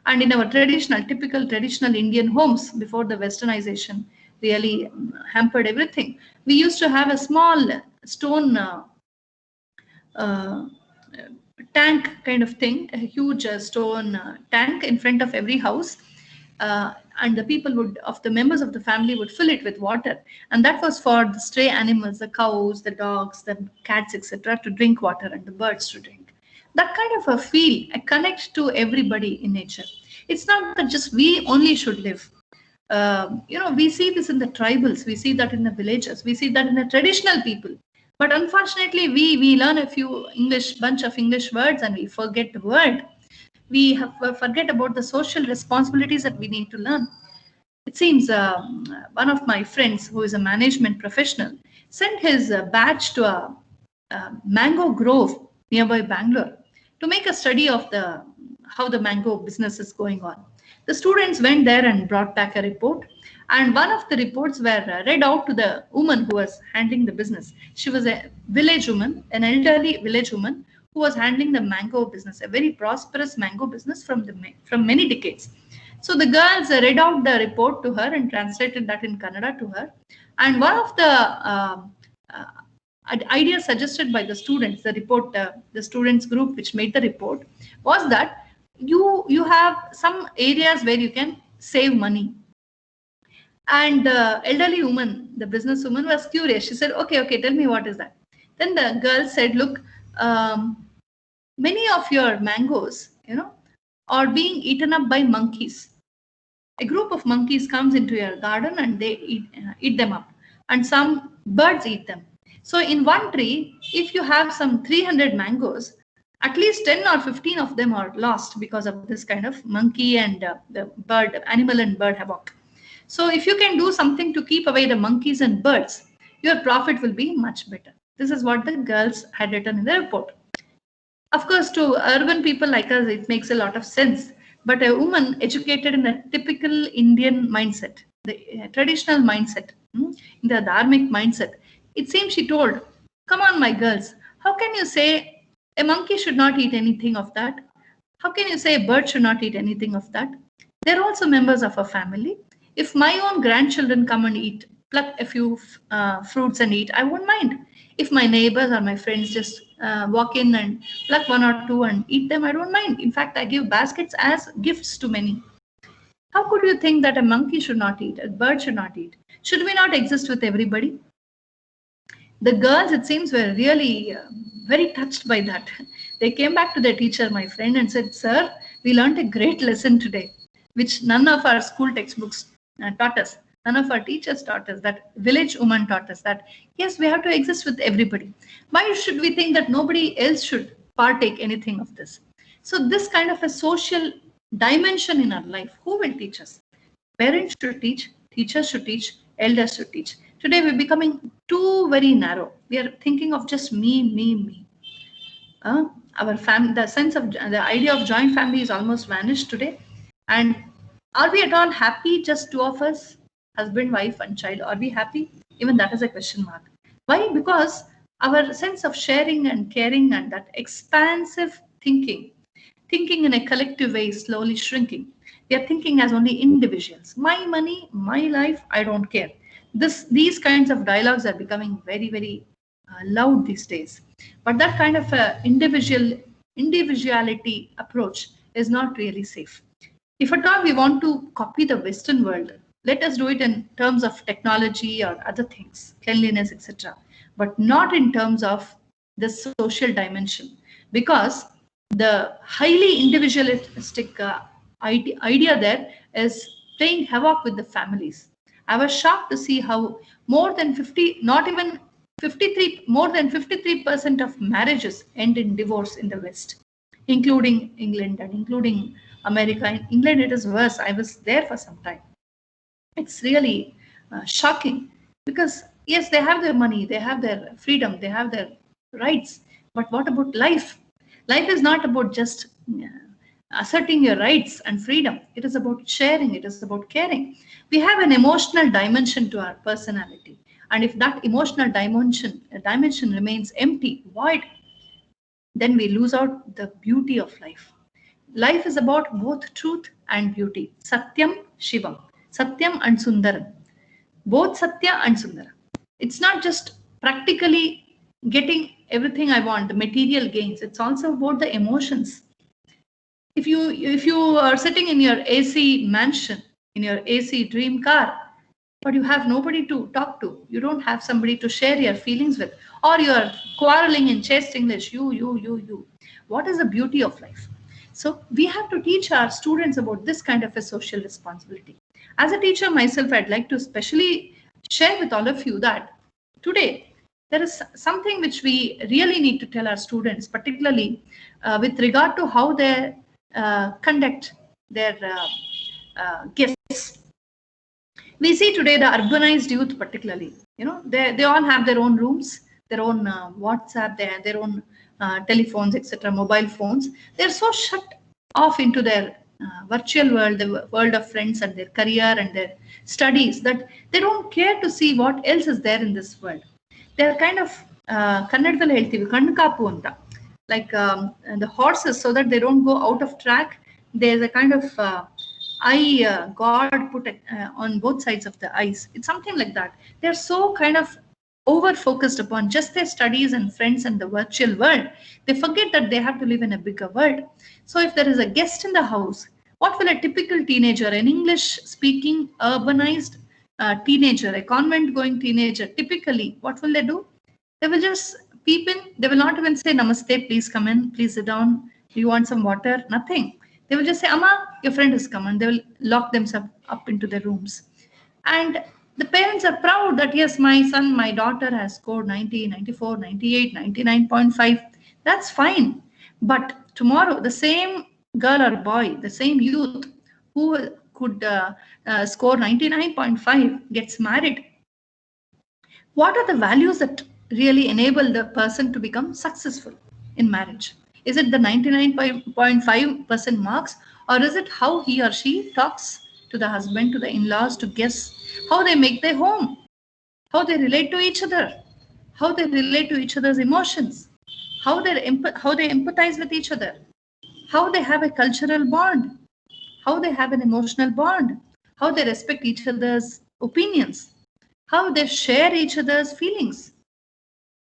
And in our typical traditional Indian homes, before the westernization really hampered everything, we used to have a small stone tank kind of thing, a huge stone tank in front of every house. And the the members of the family would fill it with water. And that was for the stray animals, the cows, the dogs, the cats, etc., to drink water, and the birds to drink. That kind of a feel, a connect to everybody in nature. It's not that just we only should live. We see this in the tribals, we see that in the villages, we see that in the traditional people. But unfortunately, we learn a few bunch of English words and we forget the word. We forget about the social responsibilities that we need to learn. It seems one of my friends, who is a management professional, sent his batch to a mango grove nearby Bangalore to make a study of how the mango business is going on. The students went there and brought back a report. And one of the reports were read out to the woman who was handling the business. She was a village woman, an elderly village woman, who was handling the mango business, a very prosperous mango business from many decades. So the girls read out the report to her and translated that in Kannada to her. And one of the ideas suggested by the students, the students group which made the report, was that you have some areas where you can save money. And the elderly woman, the businesswoman, was curious. She said, okay, tell me what is that. Then the girl said, look, many of your mangoes, are being eaten up by monkeys. A group of monkeys comes into your garden and they eat them up. And some birds eat them. So in one tree, if you have some 300 mangoes, at least 10 or 15 of them are lost because of this kind of monkey and the animal and bird havoc. So if you can do something to keep away the monkeys and birds, your profit will be much better. This is what the girls had written in the report. Of course, to urban people like us, it makes a lot of sense. But a woman educated in a typical Indian mindset, the traditional mindset, in the dharmic mindset, it seems she told, come on, my girls, how can you say a monkey should not eat anything of that? How can you say a bird should not eat anything of that? They're also members of a family. If my own grandchildren come and eat, pluck a few fruits and eat, I won't mind. If my neighbors or my friends just walk in and pluck one or two and eat them, I don't mind. In fact, I give baskets as gifts to many. How could you think that a monkey should not eat, a bird should not eat? Should we not exist with everybody? The girls, it seems, were really very touched by that. They came back to their teacher, my friend, and said, "Sir, we learned a great lesson today, which none of our school textbooks taught us. None of our teachers taught us, that village woman taught us that, yes, we have to exist with everybody. Why should we think that nobody else should partake anything of this?" So this kind of a social dimension in our life, who will teach us? Parents should teach, teachers should teach, elders should teach. Today we're becoming too very narrow. We are thinking of just me. Our family, the sense of the idea of joint family is almost vanished today. And are we at all happy, just two of us, husband, wife, and child? Are we happy? Even that is a question mark. Why? Because our sense of sharing and caring and that expansive thinking in a collective way is slowly shrinking. We are thinking as only individuals. My money, my life, I don't care. These kinds of dialogues are becoming very loud these days. But that kind of individuality approach is not really safe. If at all we want to copy the Western world, let us do it in terms of technology or other things, cleanliness, etc., but not in terms of the social dimension, because the highly individualistic idea there is playing havoc with the families. I was shocked to see how more than 53% of marriages end in divorce in the West, including England and including America. In England, it is worse. I was there for some time. It's really shocking, because yes, they have their money, they have their freedom, they have their rights. But what about life? Life is not about just asserting your rights and freedom. It is about sharing. It is about caring. We have an emotional dimension to our personality. And if that emotional dimension remains empty, void, then we lose out the beauty of life. Life is about both truth and beauty. Satyam, Shivam. Satyam and Sundaram. Both Satya and Sundara. It's not just practically getting everything I want, the material gains. It's also about the emotions. If you are sitting in your AC mansion, in your AC dream car, but you have nobody to talk to, you don't have somebody to share your feelings with, or you are quarreling in chaste English, you. What is the beauty of life? So we have to teach our students about this kind of a social responsibility. As a teacher myself, I'd like to especially share with all of you that today there is something which we really need to tell our students, particularly with regard to how they conduct their gifts. We see today the urbanized youth, particularly, they all have their own rooms, their own WhatsApp, their own telephones, etc., mobile phones. They're so shut off into their virtual world, the world of friends and their career and their studies, that they don't care to see what else is there in this world. They're kind of kannadadalli heltivi kannu kaapu anta, like the horses, so that they don't go out of track. There's a kind of eye God put on both sides of the eyes. It's something like that. They're so kind of over focused upon just their studies and friends and the virtual world. They forget that they have to live in a bigger world. So if there is a guest in the house, what will a typical teenager, an English speaking urbanized teenager, a convent going teenager, typically what will they do? They will just peep in. They will not even say namaste, please come in, please sit down, do you want some water? Nothing. They will just say, Amma, your friend has come, and they will lock themselves up into their rooms. And the parents are proud that, yes, my son, my daughter has scored 90, 94, 98, 99.5. That's fine. But tomorrow, the same girl or boy, the same youth who could score 99.5 gets married. What are the values that really enable the person to become successful in marriage? Is it the 99.5% marks, or is it how he or she talks to the husband, to the in-laws, to guests, how they make their home, how they relate to each other, how they relate to each other's emotions, how they empathize with each other, how they have a cultural bond, how they have an emotional bond, how they respect each other's opinions, how they share each other's feelings.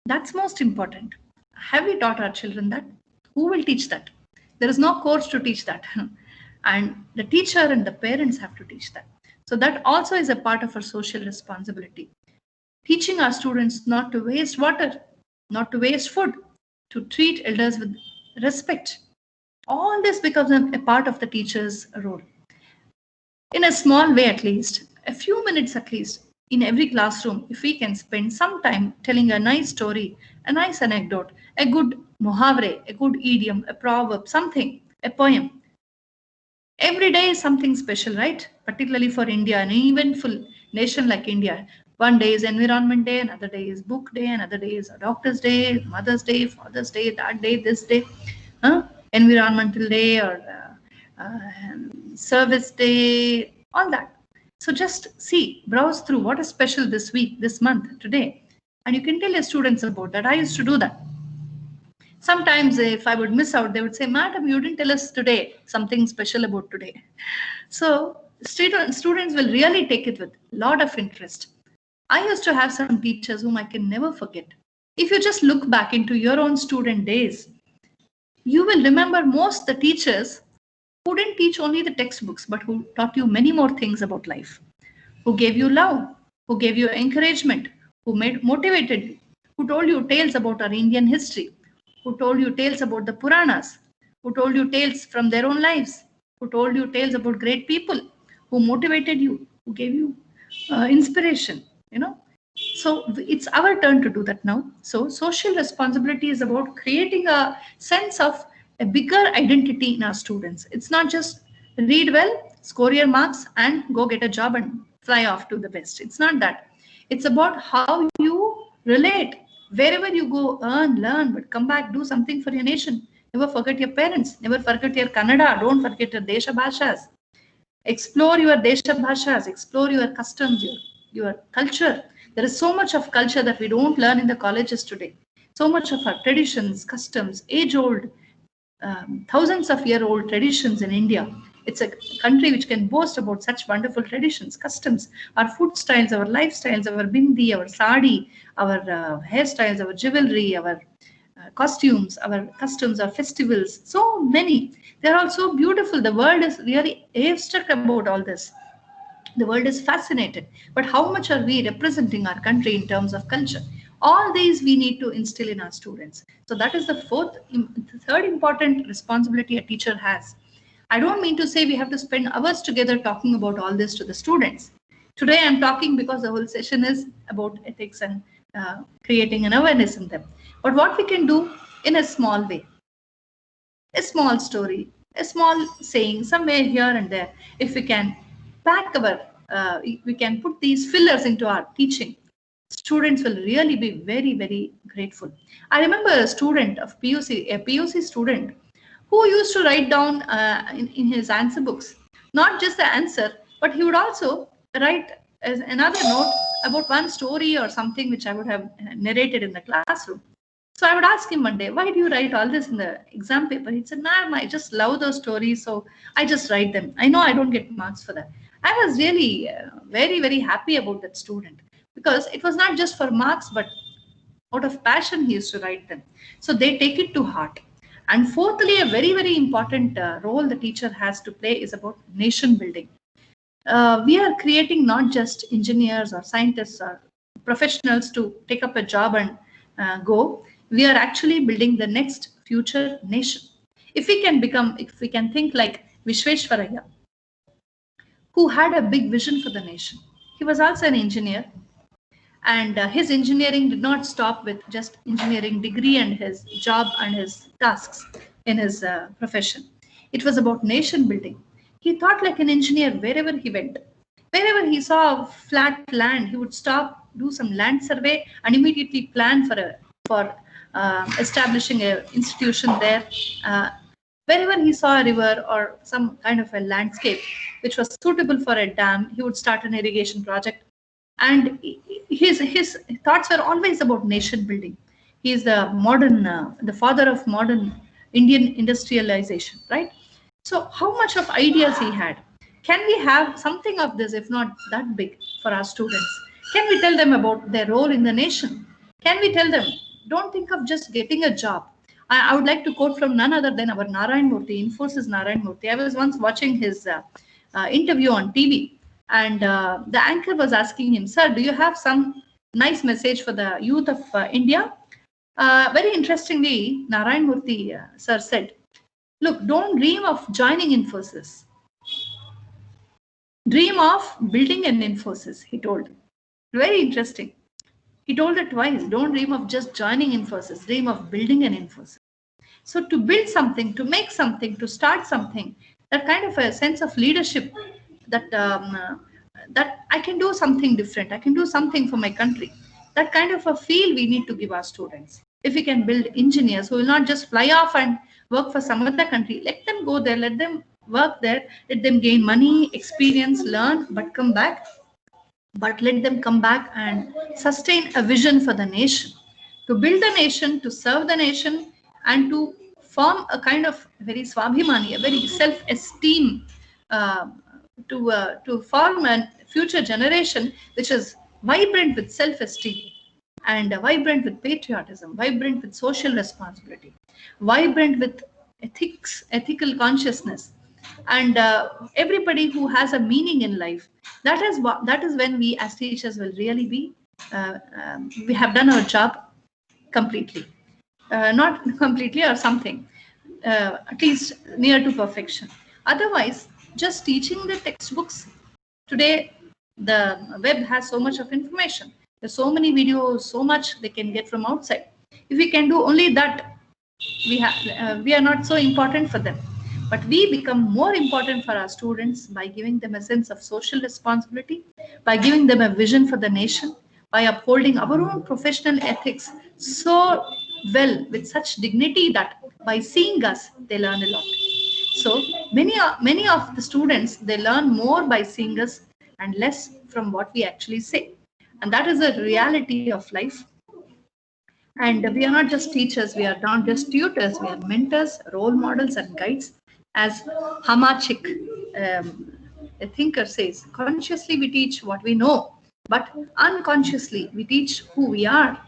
That's most important. Have we taught our children that? Who will teach that? There is no course to teach that. And the teacher and the parents have to teach that. So that also is a part of our social responsibility. Teaching our students not to waste water, not to waste food, to treat elders with respect. All this becomes a part of the teacher's role. In a small way at least, a few minutes at least, in every classroom, if we can spend some time telling a nice story, a nice anecdote, a good muhavre, a good idiom, a proverb, something, a poem. Every day is something special, right? Particularly for India, an eventful nation like India. One day is Environment Day, another day is Book Day, another day is a Doctor's Day, Mother's Day, Father's Day, that day, this day, Environmental Day or Service Day, all that. So just see, browse through what is special this week, this month, today. And you can tell your students about that. I used to do that. Sometimes if I would miss out, they would say, Madam, you didn't tell us today something special about today. So students will really take it with a lot of interest. I used to have some teachers whom I can never forget. If you just look back into your own student days, you will remember most the teachers who didn't teach only the textbooks, but who taught you many more things about life, who gave you love, who gave you encouragement, who motivated you, who told you tales about our Indian history, who told you tales about the Puranas, who told you tales from their own lives, who told you tales about great people, who motivated you, who gave you inspiration, So it's our turn to do that now. So social responsibility is about creating a sense of a bigger identity in our students. It's not just read well, score your marks, and go get a job and fly off to the best. It's not that. It's about how you relate. Wherever you go, earn, learn, but come back, do something for your nation. Never forget your parents. Never forget your Kannada. Don't forget your Desha Bhashas. Explore your Desha Bhashas. Explore your customs, your culture. There is so much of culture that we don't learn in the colleges today. So much of our traditions, customs, age-old, thousands of year-old traditions in India. It's a country which can boast about such wonderful traditions, customs, our food styles, our lifestyles, our bindi, our sari, our hairstyles, our jewelry, our costumes, our customs, our festivals, so many. They're all so beautiful. The world is really awestruck about all this. The world is fascinated. But how much are we representing our country in terms of culture? All these we need to instill in our students. So that is the third important responsibility a teacher has. I don't mean to say we have to spend hours together talking about all this to the students. Today I'm talking because the whole session is about ethics and creating an awareness in them. But what we can do in a small way, a small story, a small saying, somewhere here and there, if we can pack we can put these fillers into our teaching, students will really be very, very grateful. I remember a student of PUC, a PUC student, who used to write down in his answer books, not just the answer, but he would also write as another note about one story or something which I would have narrated in the classroom. So I would ask him one day, why do you write all this in the exam paper? He said, ma'am, I just love those stories, so I just write them. I know I don't get marks for that. I was really very, very happy about that student, because it was not just for marks, but out of passion he used to write them. So they take it to heart. And fourthly, a very, very important role the teacher has to play is about nation building. We are creating not just engineers or scientists or professionals to take up a job and go. We are actually building the next future nation. If we can think like Vishveshwaraya, who had a big vision for the nation. He was also an engineer, and his engineering did not stop with just engineering degree and his job and his tasks in his profession. It was about nation building. He thought like an engineer wherever he went. Wherever he saw flat land, he would stop, do some land survey, and immediately plan for establishing an institution there. Wherever he saw a river or some kind of a landscape which was suitable for a dam, he would start an irrigation project. And his thoughts were always about nation building. He is the father of modern Indian industrialization, right? So how much of ideas he had? Can we have something of this, if not that big, for our students? Can we tell them about their role in the nation? Can we tell them, don't think of just getting a job? I would like to quote from none other than our Narayan Murthy, Infosys Narayan Murthy. I was once watching his interview on TV, and the anchor was asking him, sir, do you have some nice message for the youth of India? Very interestingly, Narayan Murthy, sir, said, look, don't dream of joining Infosys. Dream of building an Infosys, he told. Very interesting. He told it twice. Don't dream of just joining Infosys. Dream of building an Infosys. So to build something, to make something, to start something, that kind of a sense of leadership that that I can do something different. I can do something for my country. That kind of a feel we need to give our students. If we can build engineers who will not just fly off and work for some other country, let them go there, let them work there, let them gain money, experience, learn, but come back. But let them come back and sustain a vision for the nation, to build the nation, to serve the nation, and to form a kind of very swabhimani, a very self-esteem, to form a future generation which is vibrant with self-esteem and vibrant with patriotism, vibrant with social responsibility, vibrant with ethics, ethical consciousness, and everybody who has a meaning in life. That is when we as teachers will really be we have done our job completely, not completely or something, at least near to perfection. Otherwise, just teaching the textbooks. Today the web has so much of information, there's so many videos, so much they can get from outside. If we can do only that, we are not so important for them. But we become more important for our students by giving them a sense of social responsibility, by giving them a vision for the nation, by upholding our own professional ethics so well with such dignity that by seeing us they learn a lot. So many of the students, they learn more by seeing us and less from what we actually say, and that is a reality of life. And we are not just teachers, we are not just tutors, we are mentors, role models, and guides. As Hamachik, a thinker, says, consciously we teach what we know, but unconsciously we teach who we are.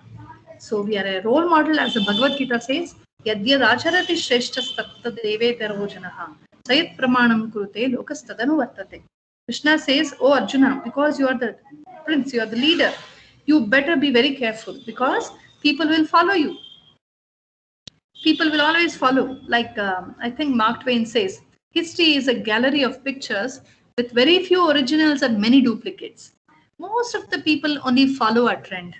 So we are a role model, as the Bhagavad Gita says, Yadyad acharati shreshthas tattad devetaro janaha sayat pramanam kurute lokas tadanu vartate. Krishna says, oh Arjuna, because you are the prince, you are the leader, you better be very careful, because people will follow you. People will always follow. Like I think Mark Twain says, history is a gallery of pictures with very few originals and many duplicates. Most of the people only follow a trend.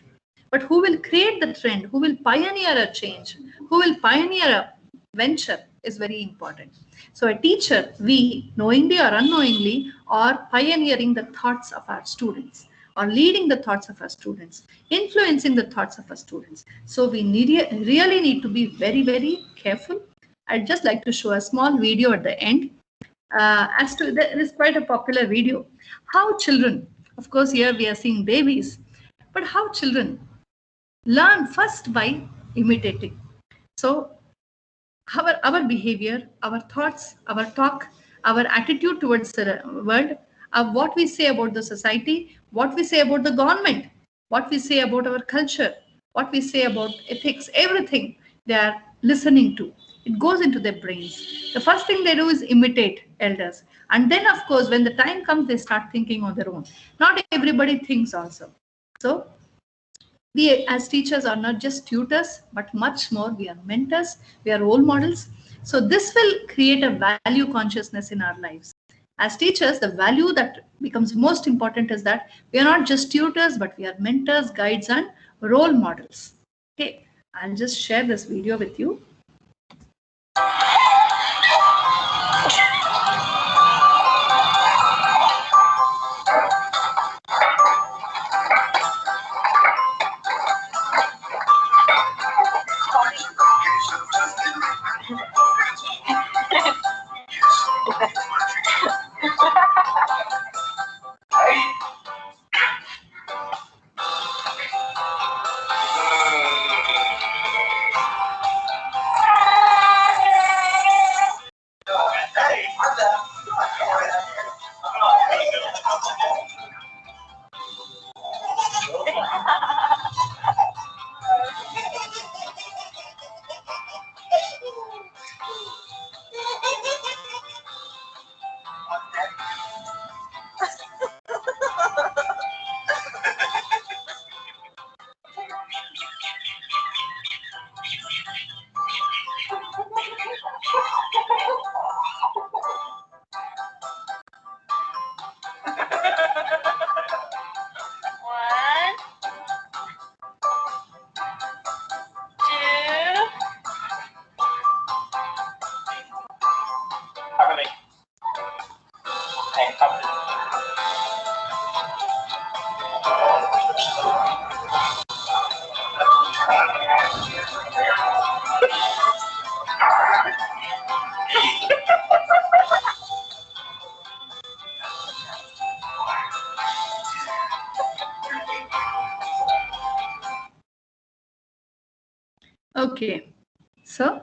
But who will create the trend, who will pioneer a change, who will pioneer a venture is very important. So a teacher, we, knowingly or unknowingly, are pioneering the thoughts of our students, or leading the thoughts of our students, influencing the thoughts of our students. So we really need to be very, very careful. I'd just like to show a small video at the end. As to, there is quite a popular video. How children, of course here we are seeing babies, but how children learn first by imitating. So our behavior, our thoughts, our talk, our attitude towards the world, what we say about the society, what we say about the government, what we say about our culture, what we say about ethics, everything they are listening to. It goes into their brains. The first thing they do is imitate elders. And then, of course, when the time comes, they start thinking on their own. Not everybody thinks also. So we as teachers are not just tutors, but much more. We are mentors, we are role models. So this will create a value consciousness in our lives. As teachers, the value that becomes most important is that we are not just tutors, but we are mentors, guides, and role models. Okay, I'll just share this video with you. Okay. So,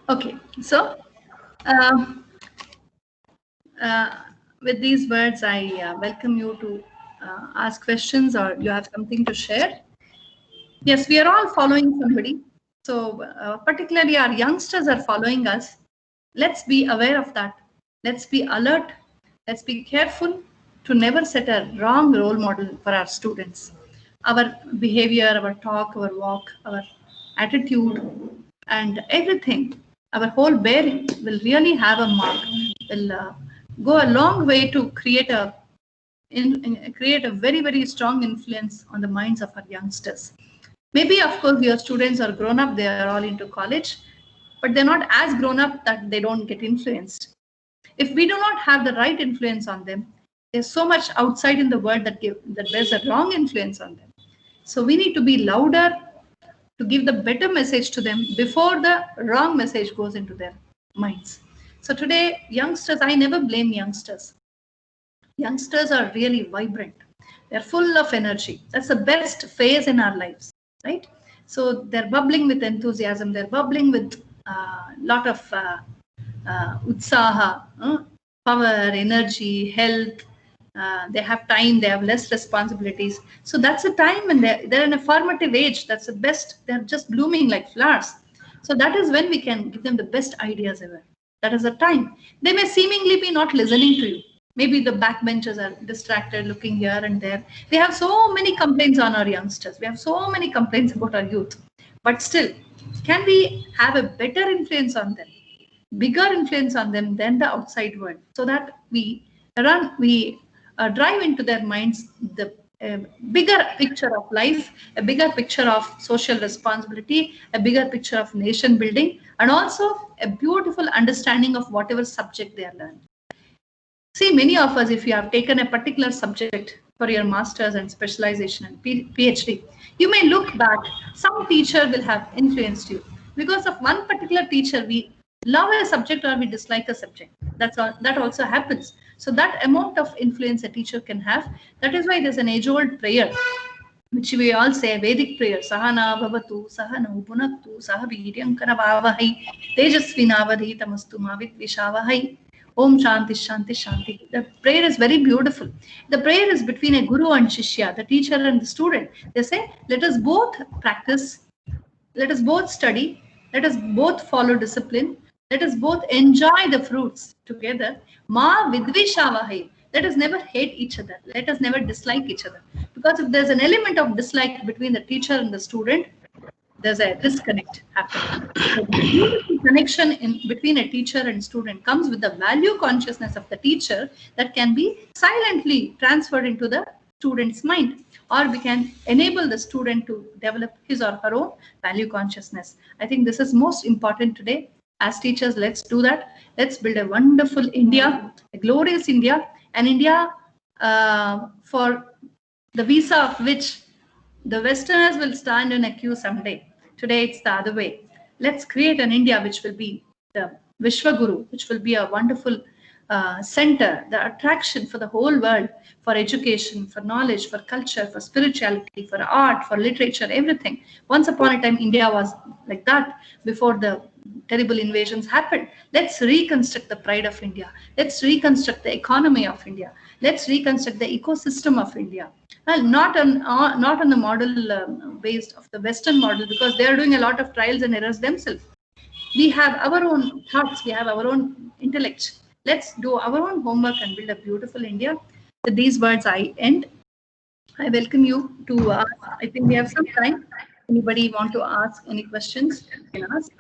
okay. So, um, with these words, I welcome you to ask questions or you have something to share. Yes, we are all following somebody. So, particularly our youngsters are following us. Let's be aware of that. Let's be alert. Let's be careful to never set a wrong role model for our students. Our behavior, our talk, our walk, our attitude, and everything, our whole bearing will really have a mark, will go a long way to create create a very, very strong influence on the minds of our youngsters. Maybe, of course, your students are grown up, they are all into college, but they're not as grown up that they don't get influenced. If we do not have the right influence on them, there's so much outside in the world that bears a wrong influence on them. So we need to be louder to give the better message to them before the wrong message goes into their minds. So today, youngsters, I never blame youngsters. Youngsters are really vibrant. They're full of energy. That's the best phase in our lives, right? So they're bubbling with enthusiasm. They're bubbling with a lot of utsaha, power, energy, health. They have time. They have less responsibilities. So that's a time when they're in a formative age. That's the best. They're just blooming like flowers. So that is when we can give them the best ideas ever. That is the time. They may seemingly be not listening to you. Maybe the backbenchers are distracted, looking here and there. We have so many complaints on our youngsters. We have so many complaints about our youth. But still, can we have a better influence on them, bigger influence on them than the outside world, so that we drive into their minds the bigger picture of life, a bigger picture of social responsibility, a bigger picture of nation building, and also a beautiful understanding of whatever subject they are learning. See, many of us, if you have taken a particular subject for your master's and specialization and PhD, you may look back, some teacher will have influenced you. Because of one particular teacher, we love a subject or we dislike a subject. That also happens. So that amount of influence a teacher can have, that is why there's an age-old prayer, which we all say, Vedic prayer, Sahana Bhavatu, Sahanu Punaktu, Sahaviryam Karavavahai, Tejasvinavadhitamastu Mavit Vishavahai. Om Shanti Shanti Shanti. The prayer is very beautiful. The prayer is between a guru and shishya, the teacher and the student. They say, let us both practice, let us both study, let us both follow discipline, let us both enjoy the fruits together. Ma vidvishavahai. Let us never hate each other. Let us never dislike each other. Because if there's an element of dislike between the teacher and the student, there's a disconnect happening. So the beautiful connection between a teacher and student comes with the value consciousness of the teacher that can be silently transferred into the student's mind, or we can enable the student to develop his or her own value consciousness. I think this is most important today. As teachers, let's do that. Let's build a wonderful India, a glorious India, an India for the visa of which the Westerners will stand in a queue someday. Today it's the other way. Let's create an India which will be the Vishwaguru, which will be a wonderful center, the attraction for the whole world, for education, for knowledge, for culture, for spirituality, for art, for literature, everything. Once upon a time, India was like that before the terrible invasions happened. Let's reconstruct the pride of India. Let's reconstruct the economy of India. Let's reconstruct the ecosystem of India. Well, not on the model based of the Western model, because they are doing a lot of trials and errors themselves. We have our own thoughts. We have our own intellect. Let's do our own homework and build a beautiful India. With these words, I end. I welcome you to, I think we have some time. Anybody want to ask any questions? You can ask.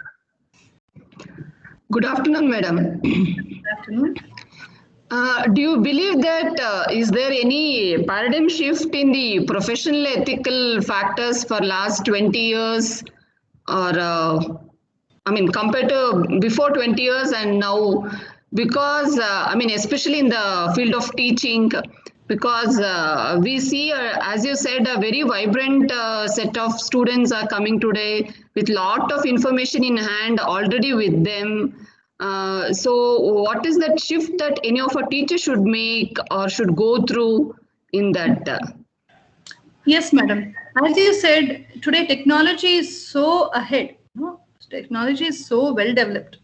Good afternoon, madam. Good afternoon. Do you believe that is there any paradigm shift in the professional ethical factors for last 20 years, or I mean compared to before 20 years and now? Because I mean especially in the field of teaching, because we see, as you said, a very vibrant set of students are coming today with lot of information in hand already with them. So what is that shift that any of our teachers should make or should go through in that? Yes, madam. As you said, today technology is so ahead. No? Technology is so well developed.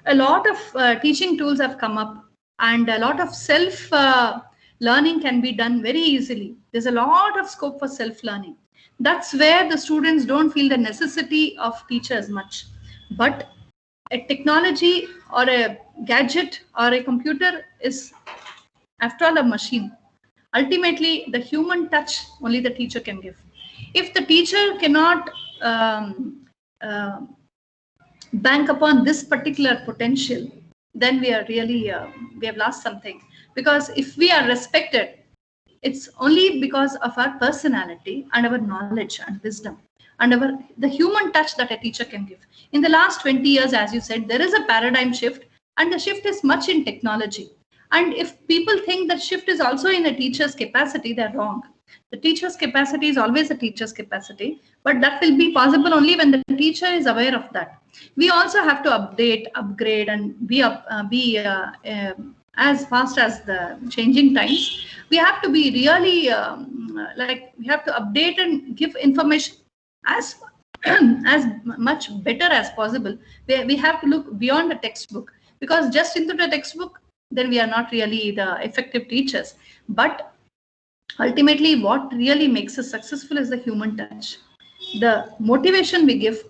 A lot of teaching tools have come up, and a lot of self learning can be done very easily. There's a lot of scope for self learning. That's where the students don't feel the necessity of teachers much. But a technology or a gadget or a computer is, after all, a machine. Ultimately, the human touch only the teacher can give. If the teacher cannot uh, bank upon this particular potential, then we are really we have lost something. Because if we are respected, it's only because of our personality and our knowledge and wisdom and the human touch that a teacher can give. In the last 20 years, as you said, there is a paradigm shift, and the shift is much in technology. And if people think that shift is also in a teacher's capacity, they're wrong. The teacher's capacity is always a teacher's capacity, but that will be possible only when the teacher is aware of that. We also have to update, upgrade, and be as fast as the changing times. We have to be really we have to update and give information as as much better as possible. We have to look beyond the textbook, because just into the textbook, then we are not really the effective teachers. But ultimately, what really makes us successful is the human touch, the motivation we give,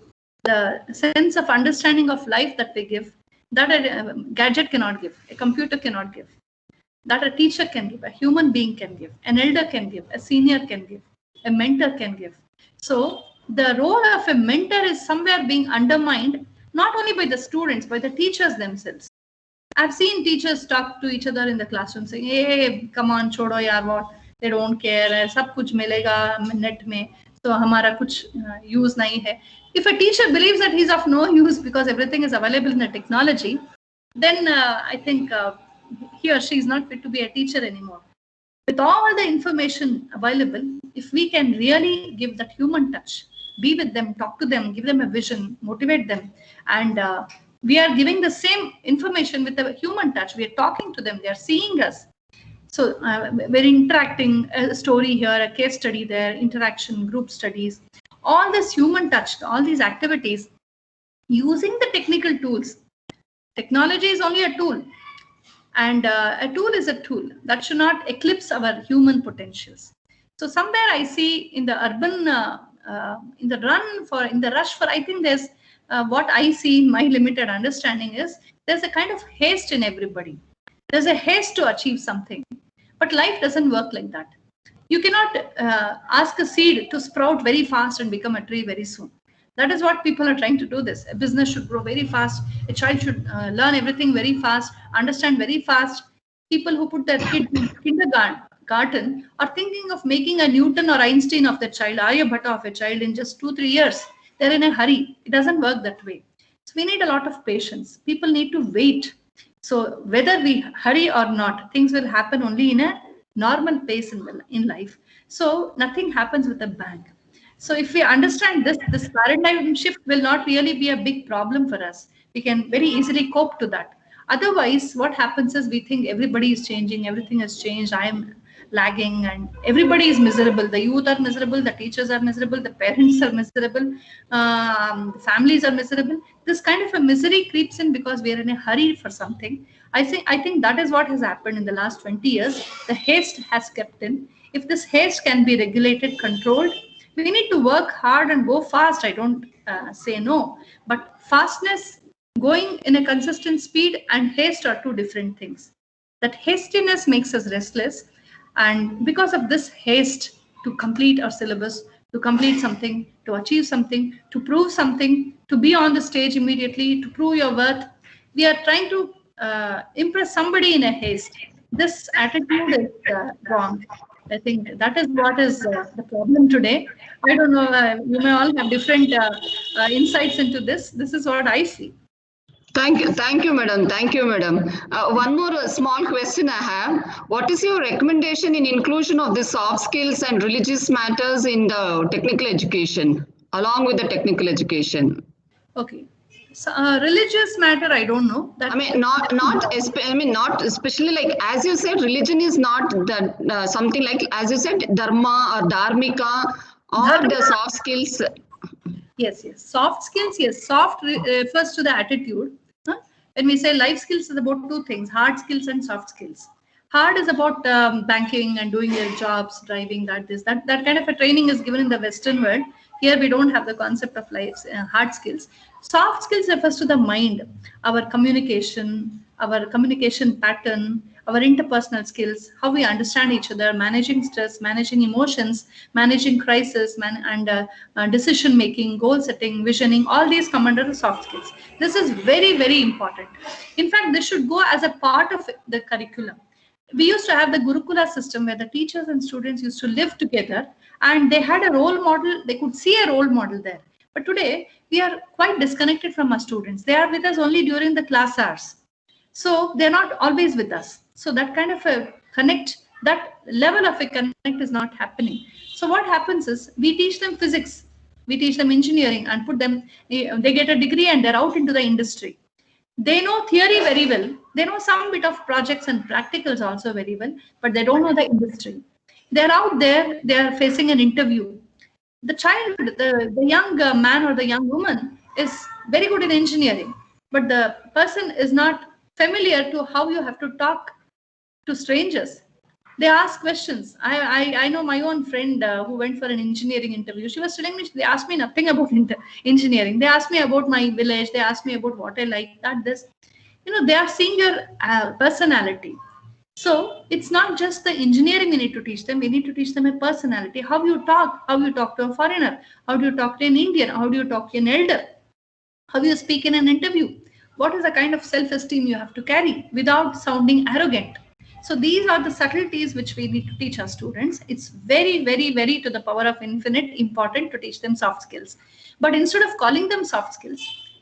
the sense of understanding of life that we give, that a gadget cannot give, a computer cannot give, that a teacher can give, a human being can give, an elder can give, a senior can give, a mentor can give. So the role of a mentor is somewhere being undermined, not only by the students, by the teachers themselves. I've seen teachers talk to each other in the classroom saying, hey, come on, chodo yaar, what? They don't care, sab kuch milega net mein, so hamara kuch use nahi hai. If a teacher believes that he's of no use because everything is available in the technology, then I think he or she is not fit to be a teacher anymore. With all the information available, if we can really give that human touch, be with them, talk to them, give them a vision, motivate them, and we are giving the same information with a human touch. We are talking to them, they are seeing us. So we're interacting, a story here, a case study there, interaction, group studies, all this human touch, all these activities, using the technical tools. Technology is only a tool, and a tool is a tool that should not eclipse our human potentials. So somewhere I see in the urban, in the rush for, I think there's what I see, my limited understanding is there's a kind of haste in everybody. There's a haste to achieve something, but life doesn't work like that. You cannot ask a seed to sprout very fast and become a tree very soon. That is what people are trying to do this. A business should grow very fast. A child should learn everything very fast, understand very fast. People who put their kid in kindergarten are thinking of making a Newton or Einstein of the child, Aryabhatta of a child in just 2-3 years. They're in a hurry. It doesn't work that way. So we need a lot of patience. People need to wait. So whether we hurry or not, things will happen only in a normal pace in life. So nothing happens with a bang. So if we understand this paradigm shift will not really be a big problem for us. We can very easily cope to that. Otherwise, what happens is we think everybody is changing, everything has changed, I am lagging, and everybody is miserable. The youth are miserable, the teachers are miserable, the parents are miserable, the families are miserable. This kind of a misery creeps in because we are in a hurry for something. I think that is what has happened in the last 20 years. The haste has kept in. If this haste can be regulated, controlled, we need to work hard and go fast. I don't say no, but fastness, going in a consistent speed, and haste are two different things. That hastiness makes us restless, and because of this haste to complete our syllabus, to complete something, to achieve something, to prove something, to be on the stage immediately, to prove your worth, we are trying to impress somebody in a haste. This attitude is wrong. I think that is what is the problem today. I don't know, you may all have different insights into this. This is what I see. Thank you, madam. Thank you, madam. One more small question I have. What is your recommendation in inclusion of the soft skills and religious matters in the technical education, along with the technical education? Okay. So, religious matter, I don't know. That I mean, not especially like, as you said, religion is not the something like, as you said, dharma or dharmika or Dharma. the soft skills. Yes, yes. Soft skills, yes. Soft refers to the attitude. Huh? When we say life skills is about two things, hard skills and soft skills. Hard is about banking and doing your jobs, driving, that kind of a training is given in the Western world. Here we don't have the concept of life hard skills. Soft skills refers to the mind, our communication pattern, our interpersonal skills, how we understand each other, managing stress, managing emotions, managing crisis, decision making, goal setting, visioning. All these come under the soft skills. This is very, very important. In fact, this should go as a part of the curriculum. We used to have the Gurukula system where the teachers and students used to live together and they had a role model. They could see a role model there. But today we are quite disconnected from our students. They are with us only during the class hours. So they're not always with us. So that kind of a connect, that level of a connect is not happening. So what happens is we teach them physics, we teach them engineering and put them, they get a degree and they're out into the industry. They know theory very well. They know some bit of projects and practicals also very well, but they don't know the industry. They're out there, they're facing an interview. The child, the young man or the young woman is very good in engineering, but the person is not familiar to how you have to talk to strangers. They ask questions. I know my own friend who went for an engineering interview. She was telling me, they asked me nothing about engineering. They asked me about my village. They asked me about what I like, that, this. They are seeing your personality. So it's not just the engineering we need to teach them. We need to teach them a personality. How you talk to a foreigner. How do you talk to an Indian? How do you talk to an elder? How you speak in an interview? What is the kind of self-esteem you have to carry without sounding arrogant? So these are the subtleties which we need to teach our students. It's very, very, very to the power of infinite important to teach them soft skills. But instead of calling them soft skills,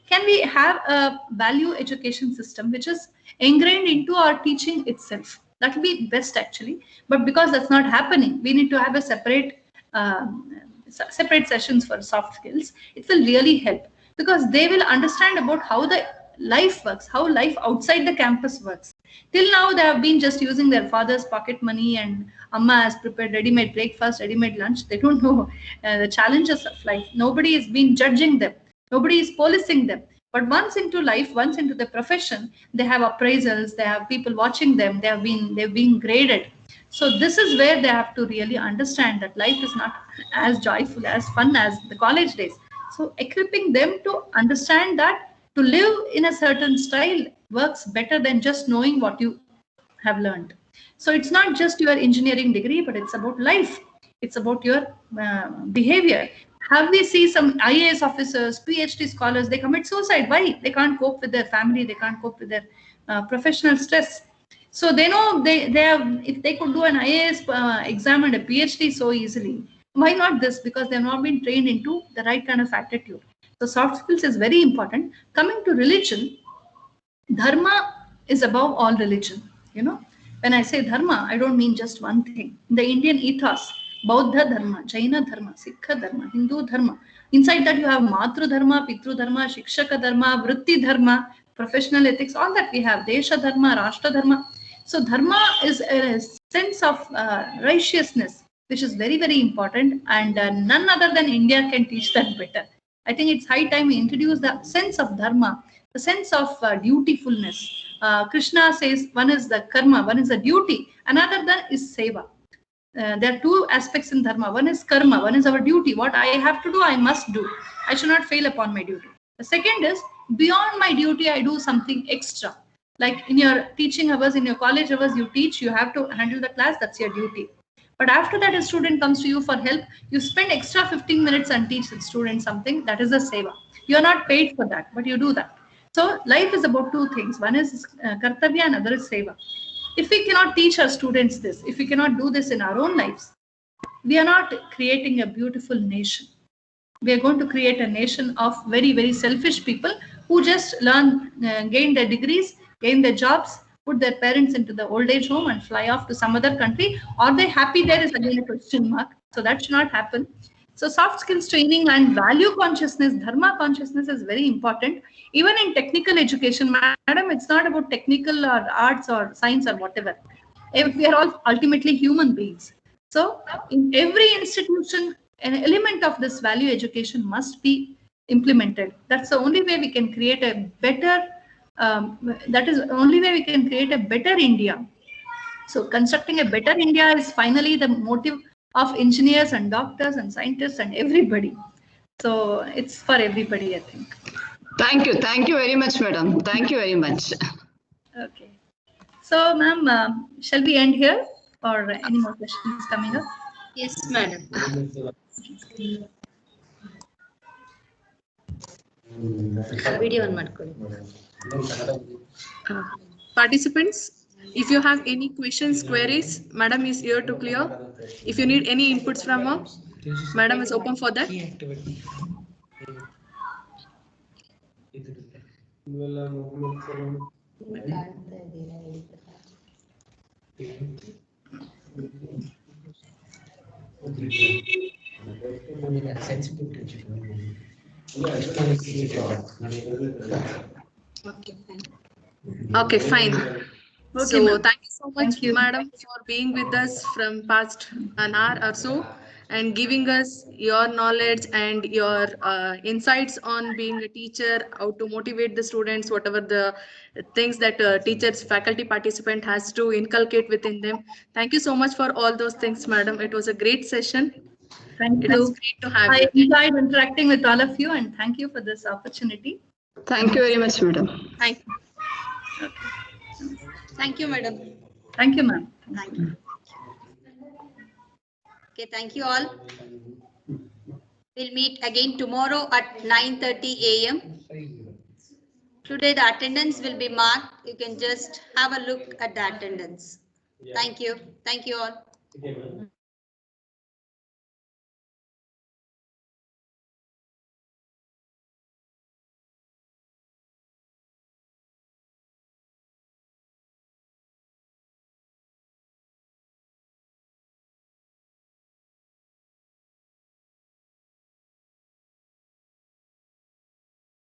can we have a value education system which is ingrained into our teaching itself? That will be best actually. But because that's not happening, we need to have a separate sessions for soft skills. It will really help because they will understand about how the life works, how life outside the campus works. Till now, they have been just using their father's pocket money and Amma has prepared ready-made breakfast, ready-made lunch. They don't know the challenges of life. Nobody has been judging them. Nobody is policing them. But once into life, once into the profession, they have appraisals, they have people watching them, they've been graded. So this is where they have to really understand that life is not as joyful, as fun as the college days. So equipping them to understand that to live in a certain style works better than just knowing what you have learned. So it's not just your engineering degree, but it's about life. It's about your behavior. Have we see some IAS officers, PhD scholars, they commit suicide. Why? They can't cope with their family. They can't cope with their professional stress. So they know they have, if they could do an IAS exam and a PhD so easily, why not this? Because they've not been trained into the right kind of attitude. So soft skills is very important. Coming to religion, dharma is above all religion. When I say dharma, I don't mean just one thing. In the Indian ethos, Bauddha dharma, Jaina dharma, Sikha dharma, Hindu dharma. Inside that you have Matru dharma, Pitru dharma, Shikshaka dharma, Vritti dharma, professional ethics, all that we have. Desha dharma, Rashtra dharma. So dharma is a sense of righteousness, which is very, very important. And none other than India can teach that better. I think it's high time we introduce the sense of dharma, the sense of dutifulness. Krishna says one is the karma, one is the duty, another is seva. There are two aspects in dharma. One is karma, one is our duty. What I have to do, I must do. I should not fail upon my duty. The second is beyond my duty, I do something extra. Like in your teaching hours, in your college hours, you teach, you have to handle the class, that's your duty. But after that, a student comes to you for help, you spend extra 15 minutes and teach the student something, that is a seva. You are not paid for that, but you do that. So life is about two things. One is kartavya and other is seva. If we cannot teach our students this, if we cannot do this in our own lives, we are not creating a beautiful nation. We are going to create a nation of very, very selfish people who just learn, gain their degrees, gain their jobs, put their parents into the old age home and fly off to some other country. Are they happy there is again a question mark. So that should not happen. So soft skills training and value consciousness, dharma consciousness is very important. Even in technical education, madam, it's not about technical or arts or science or whatever. If we are all ultimately human beings. So in every institution, an element of this value education must be implemented. That's the only way we can create a better, that is the only way we can create a better India. So constructing a better India is finally the motive of engineers and doctors and scientists and everybody. So it's for everybody, I think. Thank you. Thank you very much, madam. Thank you very much. Okay. So, ma'am, shall we end here or any more questions coming up? Yes, madam. Video on ಮಾಡ್ಕೊಳ್ಳಿ. Participants, if you have any questions, queries, madam is here to clear. If you need any inputs from her, madam is open for that. Okay, fine. Okay, So ma'am. thank you so much, Thank you. madam, for being with us from past an hour or so and giving us your knowledge and your insights on being a teacher, how to motivate the students, whatever the things that teachers, faculty participant has to inculcate within them. Thank you so much for all those things, madam. It was a great session. Thank It was you. great to have I you. enjoyed interacting with all of you and thank you for this opportunity. Thank you very much, madam. Thank you. Thank you, madam. Thank you, ma'am. Thank you. Okay, thank you all. We'll meet again tomorrow at 9:30 a.m. Today the attendance will be marked. You can just have a look at the attendance. Thank you. Thank you all.